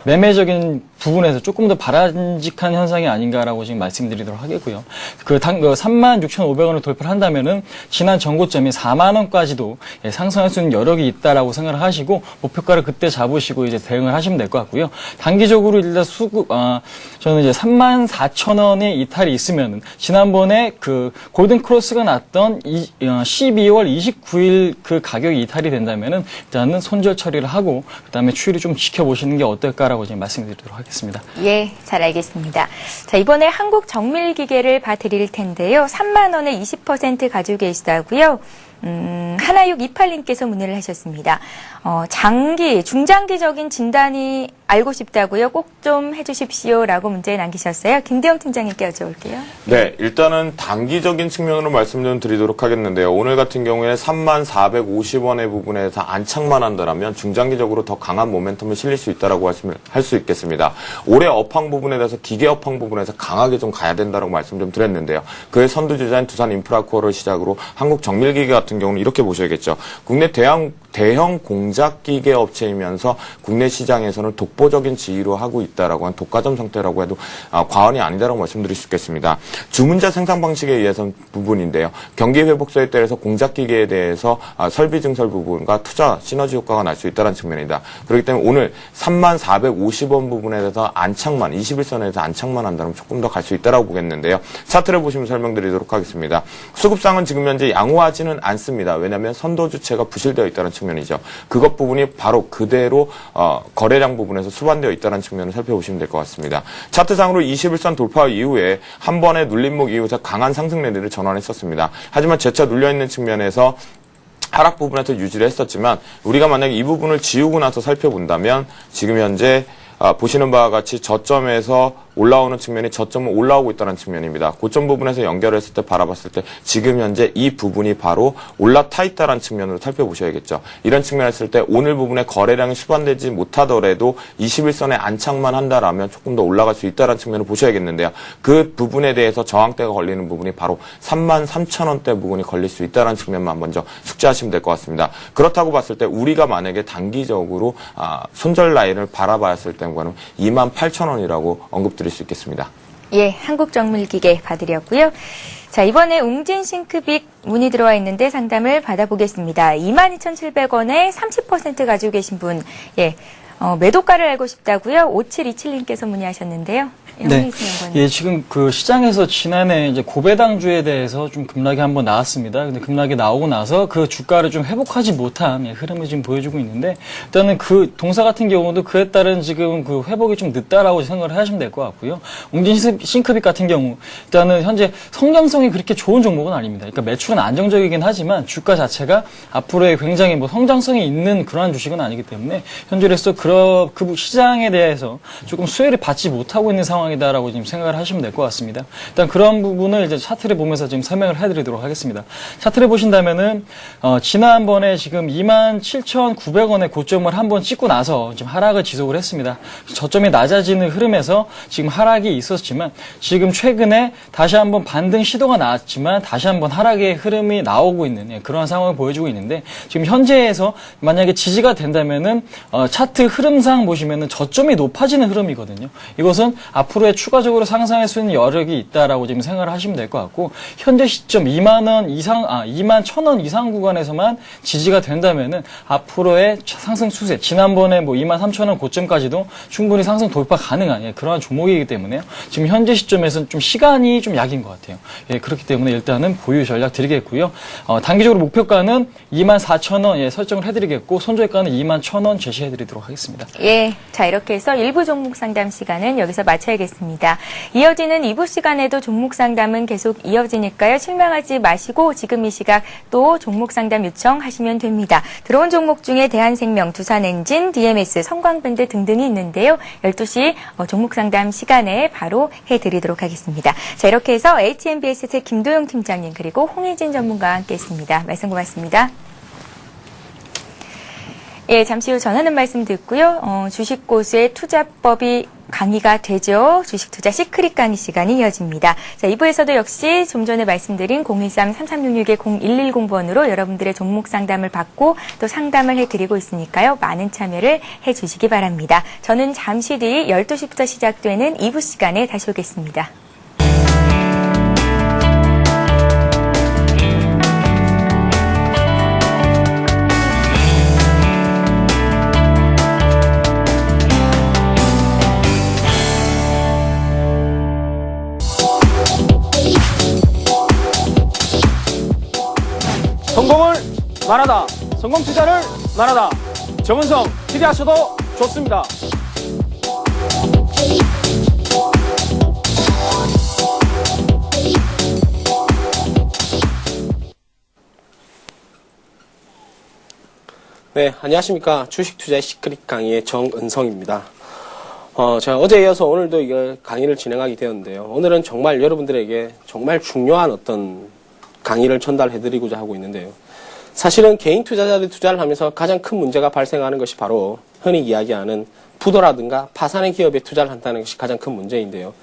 [SPEAKER 4] 매매적인 부분에서 조금 더 바람직한 현상이 아닌가라고 지금 말씀드리도록 하겠고요. 그 36,500원을 돌파를 한다면은 지난 전고점이 4만 원까지도 상승할 수 있는 여력이 있다라고 생각을 하시고 목표가를 그때 잡으시고 이제 대응을 하시면 될 것 같고요. 단기적으로 일단 저는 이제 34,000원의 이탈이 있으면은 지난번에 그 골든 크로스가 났던 12월 29일 그 가격이 이탈이 된다면은 일단은 손절 처리를 하고 그다음에 추이를 좀 지켜보시는 게 어떨까라고 지금 말씀드리도록 하겠습니다.
[SPEAKER 1] 예, 잘 알겠습니다. 자, 이번에 한국 정밀기계를 봐드릴 텐데요. 3만 원에 20% 가지고 계시다고요. 하나육 28님께서 문의를 하셨습니다. 중장기적인 진단이 알고 싶다고요. 꼭 좀 해주십시오라고 문제 남기셨어요. 김대영 팀장님께 여쭤볼게요.
[SPEAKER 3] 네, 일단은 단기적인 측면으로 말씀 좀 드리도록 하겠는데요. 오늘 같은 경우에 34,450원의 부분에서 안착만 한다면 중장기적으로 더 강한 모멘텀을 실릴 수 있다라고 할 수 있겠습니다. 올해 업황 부분에 대해서 기계 업황 부분에서 강하게 좀 가야 된다라고 말씀 좀 드렸는데요. 그의 선두주자인 두산 인프라코어를 시작으로 한국 정밀기계 같은 경우는 이렇게 보셔야겠죠. 국내 대형 공작기계 업체이면서 국내 시장에서는 독보적인 지위로 하고 있다라고 한 독과점 상태라고 해도 과언이 아니다라고 말씀드릴 수 있겠습니다. 주문자 생산 방식에 의해서 부분인데요. 경기 회복세에 따라서 공작기계에 대해서 설비 증설 부분과 투자 시너지 효과가 날 수 있다는 측면이다. 그렇기 때문에 오늘 34,450원 부분에 대해서 안착만 21선에서 안착만 한다면 조금 더 갈 수 있다라고 보겠는데요. 차트를 보시면 설명드리도록 하겠습니다. 수급상은 지금 현재 양호하지는 않습니다. 않습니다. 왜냐하면 선도주체가 부실되어 있다는 측면이죠. 그것 부분이 바로 그대로 거래량 부분에서 수반되어 있다는 측면을 살펴보시면 될 것 같습니다. 차트상으로 21선 돌파 이후에 한 번의 눌림목 이후에 강한 상승 랠리를 전환했었습니다. 하지만 재차 눌려있는 측면에서 하락 부분에서 유지를 했었지만 우리가 만약에 이 부분을 지우고 나서 살펴본다면 지금 현재 보시는 바와 같이 저점에서 올라오는 측면이 저점은 올라오고 있다는 측면입니다. 고점 부분에서 연결했을 때 바라봤을 때 지금 현재 이 부분이 바로 올라타 있다는 측면으로 살펴보셔야겠죠. 이런 측면에서 했을 때 오늘 부분에 거래량이 수반되지 못하더라도 21선에 안착만 한다라면 조금 더 올라갈 수 있다는 측면을 보셔야겠는데요. 그 부분에 대해서 저항대가 걸리는 부분이 바로 33,000원대 부분이 걸릴 수 있다는 측면만 먼저 숙지하시면 될 것 같습니다. 그렇다고 봤을 때 우리가 만약에 단기적으로 손절 라인을 바라봤을 때는 28,000원이라고 언급드릴 수 있겠습니다.
[SPEAKER 1] 예, 한국정밀기계 봐드렸고요. 자, 이번에 웅진 싱크빅 문의 들어와 있는데 상담을 받아보겠습니다. 22,700원에 30% 가지고 계신 분, 예, 매도가를 알고 싶다고요? 5727님께서 문의하셨는데요.
[SPEAKER 4] 네. 예, 지금 그 시장에서 지난해 이제 고배당주에 대해서 좀 급락이 한번 나왔습니다. 근데 급락이 나오고 나서 그 주가를 좀 회복하지 못한 흐름을 지금 보여주고 있는데, 일단은 그 동사 같은 경우도 그에 따른 지금 그 회복이 좀 늦다라고 생각을 하시면 될 것 같고요. 웅진 싱크빅 같은 경우, 일단은 현재 성장성이 그렇게 좋은 종목은 아닙니다. 그러니까 매출은 안정적이긴 하지만 주가 자체가 앞으로의 굉장히 뭐 성장성이 있는 그러한 주식은 아니기 때문에 현재로서 그 시장에 대해서 조금 수혜를 받지 못하고 있는 상황이다라고 지금 생각을 하시면 될 것 같습니다. 일단 그런 부분을 이제 차트를 보면서 지금 설명을 해드리도록 하겠습니다. 차트를 보신다면은 지난번에 지금 27,900원의 고점을 한번 찍고 나서 지금 하락을 지속을 했습니다. 저점이 낮아지는 흐름에서 지금 하락이 있었지만 지금 최근에 다시 한번 반등 시도가 나왔지만 다시 한번 하락의 흐름이 나오고 있는 그런 상황을 보여주고 있는데, 지금 현재에서 만약에 지지가 된다면은 차트 흐름상 보시면은 저점이 높아지는 흐름이거든요. 이것은 앞으로의 추가적으로 상승할 수 있는 여력이 있다라고 지금 생각을 하시면 될 것 같고, 현재 시점 21,000원 이상 구간에서만 지지가 된다면은 앞으로의 상승 추세, 지난번에 뭐 23,000원 고점까지도 충분히 상승 돌파 가능한 그러한 종목이기 때문에요. 지금 현재 시점에서는 좀 시간이 좀 약인 것 같아요. 예, 그렇기 때문에 일단은 보유 전략 드리겠고요. 단기적으로 목표가는 24,000원 설정을 해드리겠고, 손절가는 21,000원 제시해드리도록 하겠습니다.
[SPEAKER 1] 예, 자, 이렇게 해서 1부 종목 상담 시간은 여기서 마쳐야겠습니다. 이어지는 2부 시간에도 종목 상담은 계속 이어지니까요. 실망하지 마시고 지금 이 시각 또 종목 상담 요청하시면 됩니다. 들어온 종목 중에 대한생명, 두산엔진, DMS, 성광밴드 등등이 있는데요. 12시 종목 상담 시간에 바로 해드리도록 하겠습니다. 자, 이렇게 해서 HNBS의 김도영 팀장님 그리고 홍혜진 전문가와 함께했습니다. 말씀 고맙습니다. 예, 잠시 후 전하는 말씀 듣고요. 주식고수의 투자법이 강의가 되죠. 주식 투자 시크릿 강의 시간이 이어집니다. 자, 2부에서도 역시 좀 전에 말씀드린 013-3366-0110번으로 여러분들의 종목 상담을 받고 또 상담을 해드리고 있으니까요. 많은 참여를 해주시기 바랍니다. 저는 잠시 뒤 12시부터 시작되는 2부 시간에 다시 오겠습니다.
[SPEAKER 5] 성공을 말하다, 성공 투자를 말하다. 정은성 기대하셔도 좋습니다.
[SPEAKER 6] 네, 안녕하십니까. 주식 투자의 시크릿 강의의 정은성입니다. 제가 어제에 이어서 오늘도 이거 강의를 진행하게 되었는데요. 오늘은 정말 여러분들에게 정말 중요한 어떤 강의를 전달해드리고자 하고 있는데요. 사실은 개인 투자자들이 투자를 하면서 가장 큰 문제가 발생하는 것이 바로 흔히 이야기하는 부도라든가 파산의 기업에 투자를 한다는 것이 가장 큰 문제인데요.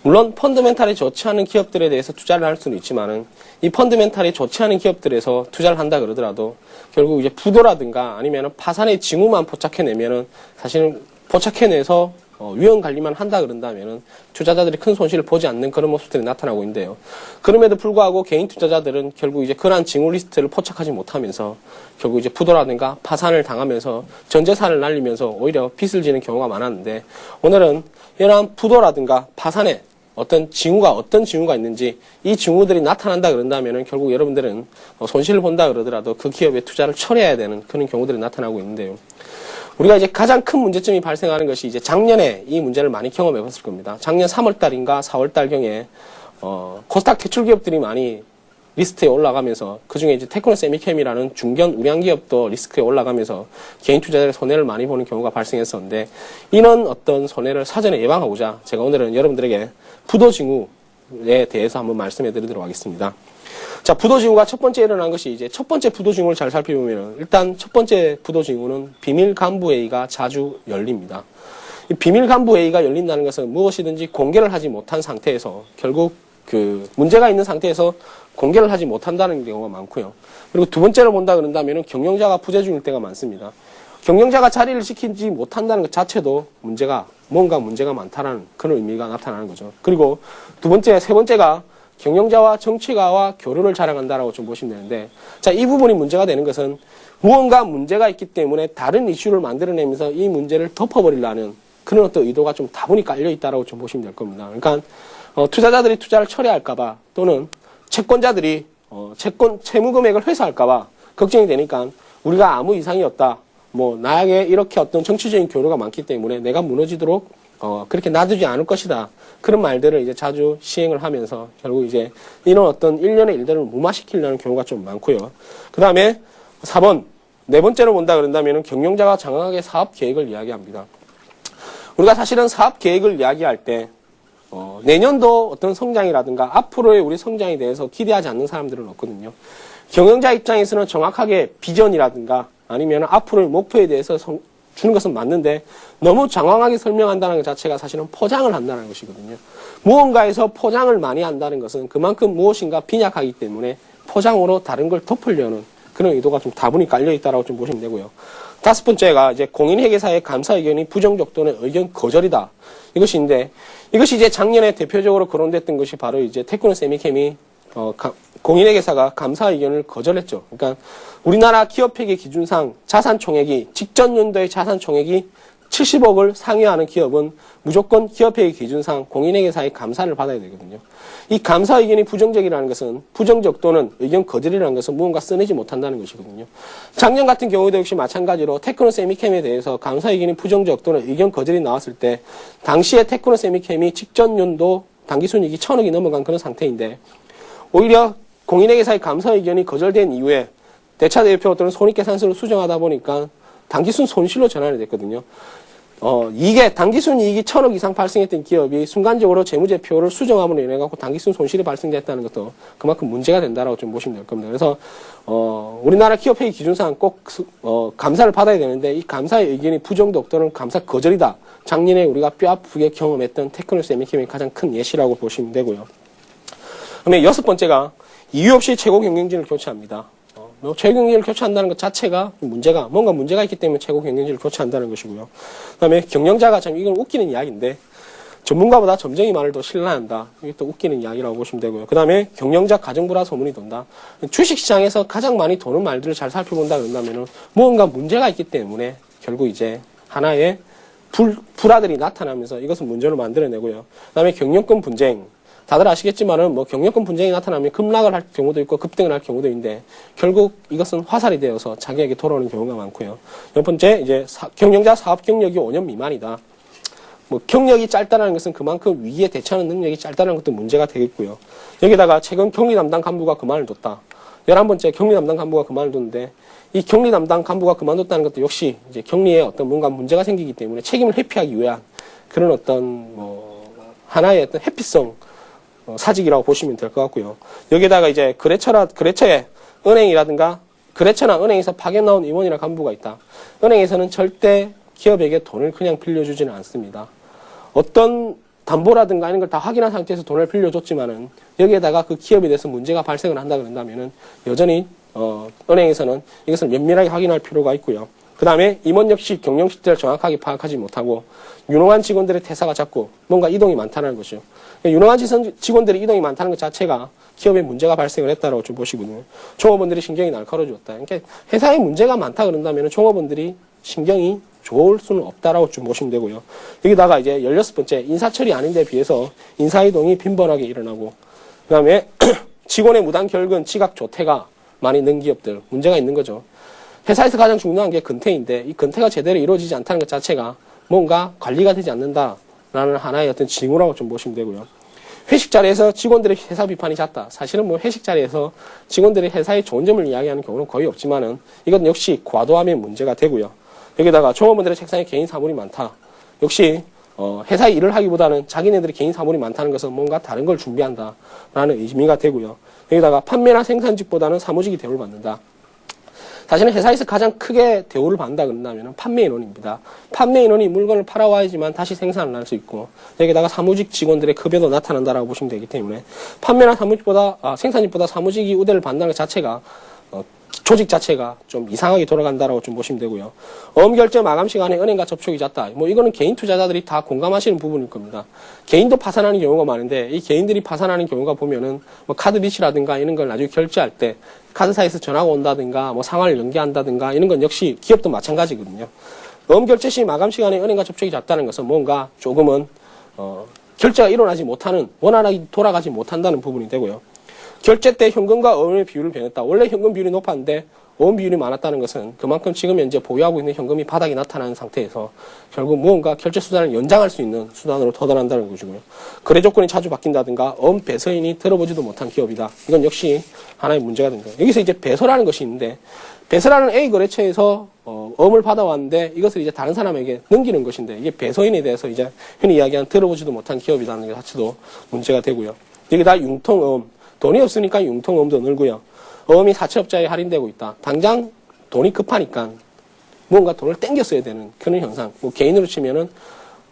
[SPEAKER 6] 물론 펀더멘탈이 좋지 않은 기업들에 대해서 투자를 할 수는 있지만은 이 펀더멘탈이 좋지 않은 기업들에서 투자를 한다 그러더라도 결국 이제 부도라든가 아니면은 파산의 징후만 포착해내면은 사실은 포착해내서 위험 관리만 한다 그런다면은 투자자들이 큰 손실을 보지 않는 그런 모습들이 나타나고 있는데요. 그럼에도 불구하고 개인 투자자들은 결국 이제 그러한 징후 리스트를 포착하지 못하면서 결국 이제 부도라든가 파산을 당하면서 전 재산을 날리면서 오히려 빚을 지는 경우가 많았는데, 오늘은 이러한 부도라든가 파산에 어떤 징후가 있는지 이 징후들이 나타난다 그런다면은 결국 여러분들은 손실을 본다 그러더라도 그 기업에 투자를 철회해야 되는 그런 경우들이 나타나고 있는데요. 우리가 이제 가장 큰 문제점이 발생하는 것이 이제 작년에 이 문제를 많이 경험해 봤을 겁니다. 작년 3월 달인가 4월 달경에 코스닥 대출 기업들이 많이 리스트에 올라가면서 그중에 이제 테크노 세미캠이라는 중견 우량 기업도 리스트에 올라가면서 개인 투자자들의 손해를 많이 보는 경우가 발생했었는데 이런 어떤 손해를 사전에 예방하고자 제가 오늘은 여러분들에게 부도징후에 대해서 한번 말씀해 드리도록 하겠습니다. 자, 부도징후가 첫 번째 일어난 것이 이제 첫 번째 부도징후를 잘 살펴보면 일단 첫 번째 부도징후는 비밀 간부 회의가 자주 열립니다. 이 비밀 간부 회의가 열린다는 것은 무엇이든지 공개를 하지 못한 상태에서 결국 그 문제가 있는 상태에서 공개를 하지 못한다는 경우가 많고요. 그리고 두 번째로 본다 그런다면 경영자가 부재 중일 때가 많습니다. 경영자가 자리를 지키지 못한다는 것 자체도 뭔가 문제가 많다는 그런 의미가 나타나는 거죠. 그리고 세 번째가 경영자와 정치가와 교류를 잘해간다라고 좀 보시면 되는데, 자, 이 부분이 문제가 되는 것은 무언가 문제가 있기 때문에 다른 이슈를 만들어내면서 이 문제를 덮어버리려는 그런 어떤 의도가 좀 다분히 깔려있다라고 좀 보시면 될 겁니다. 그러니까, 투자자들이 투자를 철회할까봐 또는 채권자들이 채무 금액을 회수할까봐 걱정이 되니까 우리가 아무 이상이 없다. 나에게 이렇게 어떤 정치적인 교류가 많기 때문에 내가 무너지도록 그렇게 놔두지 않을 것이다. 그런 말들을 이제 자주 시행을 하면서 결국 이제 이런 어떤 일련의 일들을 무마시키려는 경우가 좀 많고요. 그 다음에 4번, 네 번째로 본다 그런다면 경영자가 장황하게 사업 계획을 이야기합니다. 우리가 사실은 사업 계획을 이야기할 때 내년도 어떤 성장이라든가 앞으로의 우리 성장에 대해서 기대하지 않는 사람들은 없거든요. 경영자 입장에서는 정확하게 비전이라든가 아니면 앞으로의 목표에 대해서 주는 것은 맞는데 너무 장황하게 설명한다는 것 자체가 사실은 포장을 한다는 것이거든요. 무언가에서 포장을 많이 한다는 것은 그만큼 무엇인가 빈약하기 때문에 포장으로 다른 걸 덮으려는 그런 의도가 좀 다분히 깔려있다라고 좀 보시면 되고요. 다섯 번째가 이제 공인회계사의 감사 의견이 부정적 또는 의견 거절이다. 이것인데 이것이 이제 작년에 대표적으로 거론됐던 것이 바로 이제 테크노 세미캠이 공인회계사가 감사 의견을 거절했죠. 그러니까 우리나라 기업회계 기준상 자산총액이 직전 연도의 자산총액이 70억을 상회하는 기업은 무조건 기업회계 기준상 공인회계사의 감사를 받아야 되거든요. 이 감사 의견이 부정적이라는 것은 부정적 또는 의견 거절이라는 것은 무언가 써내지 못한다는 것이거든요. 작년 같은 경우에도 역시 마찬가지로 테크노 세미캠에 대해서 감사 의견이 부정적 또는 의견 거절이 나왔을 때 당시에 테크노 세미캠이 직전 연도 당기순이익이 1,000억이 넘어간 그런 상태인데 오히려 공인회계사의 감사 의견이 거절된 이후에 대차 대표 또는 손익계산서를 수정하다 보니까 당기순 손실로 전환이 됐거든요. 이게 당기순이익이 1,000억 이상 발생했던 기업이 순간적으로 재무제표를 수정함으로 인해 갖고 당기순 손실이 발생됐다는 것도 그만큼 문제가 된다라고 좀 보시면 될 겁니다. 그래서 우리나라 기업회계 기준상 꼭 감사를 받아야 되는데 이 감사의 의견이 부정적 또는 감사 거절이다. 작년에 우리가 뼈아프게 경험했던 테크노 세미캠의 가장 큰 예시라고 보시면 되고요. 그다음에 여섯 번째가 이유 없이 최고 경영진을 교체합니다. 최고 경영진을 교체한다는 것 자체가 뭔가 문제가 있기 때문에 최고 경영진을 교체한다는 것이고요. 그다음에 경영자가 참 이건 웃기는 이야기인데 전문가보다 점쟁이 말을 더 신뢰한다. 이게 또 웃기는 이야기라고 보시면 되고요. 그다음에 경영자 가정부라 소문이 돈다. 주식시장에서 가장 많이 도는 말들을 잘 살펴본다 그런다면은 무언가 문제가 있기 때문에 결국 이제 하나의 불화들이 나타나면서 이것은 문제로 만들어내고요. 그다음에 경영권 분쟁. 다들 아시겠지만은 경영권 분쟁이 나타나면 급락을 할 경우도 있고 급등을 할 경우도 있는데 결국 이것은 화살이 되어서 자기에게 돌아오는 경우가 많고요. 첫 번째 이제 경영자 사업 경력이 5년 미만이다. 경력이 짧다는 것은 그만큼 위기에 대처하는 능력이 짧다는 것도 문제가 되겠고요. 여기다가 최근 경리 담당 간부가 그만을 뒀다. 11번째 경리 담당 간부가 그만을 뒀는데 이 경리 담당 간부가 그만뒀다는 것도 역시 이제 경리에 어떤 뭔가 문제가 생기기 때문에 책임을 회피하기 위한 그런 어떤 하나의 어떤 회피성 사직이라고 보시면 될 것 같고요. 여기에다가 이제 거래처에 은행이라든가 거래처나 은행에서 파견 나온 임원이나 간부가 있다. 은행에서는 절대 기업에게 돈을 그냥 빌려주지는 않습니다. 어떤 담보라든가 이런 걸 다 확인한 상태에서 돈을 빌려줬지만은 여기에다가 그 기업에 대해서 문제가 발생을 한다 그런다면은 여전히 은행에서는 이것을 면밀하게 확인할 필요가 있고요. 그 다음에 임원 역시 경영 실태를 정확하게 파악하지 못하고 유능한 직원들의 퇴사가 자꾸 뭔가 이동이 많다는 것이요. 유능한 직원들이 이동이 많다는 것 자체가 기업에 문제가 발생을 했다라고 좀 보시거든요. 종업원들이 신경이 날카로워졌다. 그러니까 회사에 문제가 많다 그런다면 종업원들이 신경이 좋을 수는 없다라고 좀 보시면 되고요. 여기다가 이제 16번째, 인사철이 아닌 데 비해서 인사이동이 빈번하게 일어나고, 그 다음에 직원의 무단 결근, 지각, 조퇴가 많이 있는 기업들, 문제가 있는 거죠. 회사에서 가장 중요한 게 근태인데, 이 근태가 제대로 이루어지지 않다는 것 자체가 뭔가 관리가 되지 않는다라는 하나의 어떤 징후라고 좀 보시면 되고요. 회식 자리에서 직원들의 회사 비판이 잦다. 사실은 뭐 회식 자리에서 직원들의 회사의 좋은 점을 이야기하는 경우는 거의 없지만은 이건 역시 과도함의 문제가 되고요. 여기다가 종업원들의 책상에 개인 사물이 많다. 역시 회사의 일을 하기보다는 자기네들이 개인 사물이 많다는 것은 뭔가 다른 걸 준비한다라는 의미가 되고요. 여기다가 판매나 생산직보다는 사무직이 대우를 받는다. 사실은 회사에서 가장 크게 대우를 받는다 그런다면 판매 인원입니다. 판매 인원이 물건을 팔아와야지만 다시 생산을 할 수 있고, 여기다가 사무직 직원들의 급여도 나타난다라고 보시면 되기 때문에 판매나 생산직보다 사무직이 우대를 받는다는 것 자체가 조직 자체가 좀 이상하게 돌아간다라고 좀 보시면 되고요. 어음결제 마감 시간에 은행과 접촉이 잦다. 뭐 이거는 개인 투자자들이 다 공감하시는 부분일 겁니다. 개인도 파산하는 경우가 많은데 이 개인들이 파산하는 경우가 보면은 뭐 카드 빚이라든가 이런 걸 나중에 결제할 때 카드사에서 전화가 온다든가 뭐 상환을 연기한다든가 이런 건 역시 기업도 마찬가지거든요. 어음결제 시 마감 시간에 은행과 접촉이 잦다는 것은 뭔가 조금은 결제가 일어나지 못하는, 원활하게 돌아가지 못한다는 부분이 되고요. 결제 때 현금과 어음의 비율을 변했다. 원래 현금 비율이 높았는데 어음 비율이 많았다는 것은 그만큼 지금 현재 보유하고 있는 현금이 바닥에 나타나는 상태에서 결국 무언가 결제 수단을 연장할 수 있는 수단으로 터져난다는 것이고요. 거래 조건이 자주 바뀐다든가 어음 배서인이 들어보지도 못한 기업이다. 이건 역시 하나의 문제가 된 거예요. 여기서 이제 배서라는 것이 있는데, 배서라는 A 거래처에서 어음을 받아왔는데 이것을 이제 다른 사람에게 넘기는 것인데, 이게 배서인에 대해서 이제 흔히 이야기하는 들어보지도 못한 기업이라는 것 자체도 문제가 되고요. 여기다 융통어음, 돈이 없으니까 융통어음도 늘고요. 어음이 사채업자에 할인되고 있다. 당장 돈이 급하니까 뭔가 돈을 땡겼어야 되는 그런 현상. 뭐 개인으로 치면은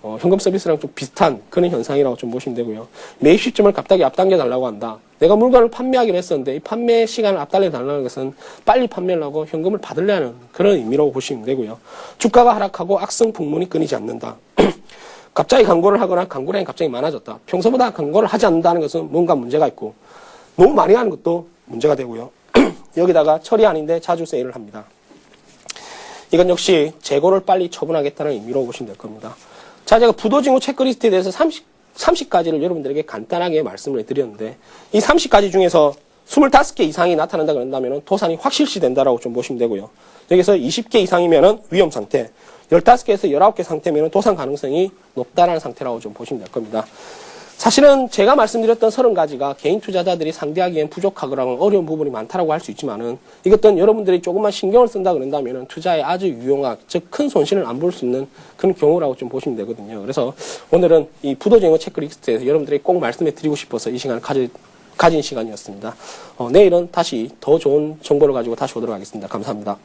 [SPEAKER 6] 현금 서비스랑 좀 비슷한 그런 현상이라고 좀 보시면 되고요. 매입 시점을 갑자기 앞당겨 달라고 한다. 내가 물건을 판매하기로 했었는데 이 판매 시간을 앞달려 달라는 것은 빨리 판매를 하고 현금을 받으려는 그런 의미라고 보시면 되고요. 주가가 하락하고 악성 풍문이 끊이지 않는다. 갑자기 광고를 하거나 광고량이 갑자기 많아졌다. 평소보다 광고를 하지 않는다는 것은 뭔가 문제가 있고, 너무 많이 하는 것도 문제가 되고요. 여기다가 철이 아닌데 자주 세일을 합니다. 이건 역시 재고를 빨리 처분하겠다는 의미로 보시면 될 겁니다. 자, 제가 부도징후 체크리스트에 대해서 30가지를 여러분들에게 간단하게 말씀을 해드렸는데, 이 30가지 중에서 25개 이상이 나타난다 그런다면 도산이 확실시 된다라고 좀 보시면 되고요. 여기서 20개 이상이면 위험 상태, 15개에서 19개 상태면 도산 가능성이 높다라는 상태라고 좀 보시면 될 겁니다. 사실은 제가 말씀드렸던 30가지가 개인 투자자들이 상대하기엔 부족하거나 어려운 부분이 많다라고 할 수 있지만은, 이것들은 여러분들이 조금만 신경을 쓴다 그런다면은 투자에 아주 유용한, 즉 큰 손실을 안 볼 수 있는 그런 경우라고 좀 보시면 되거든요. 그래서 오늘은 이 부도징후 체크리스트에서 여러분들이 꼭 말씀해 드리고 싶어서 이 시간을 가진 시간이었습니다. 내일은 다시 더 좋은 정보를 가지고 다시 오도록 하겠습니다. 감사합니다.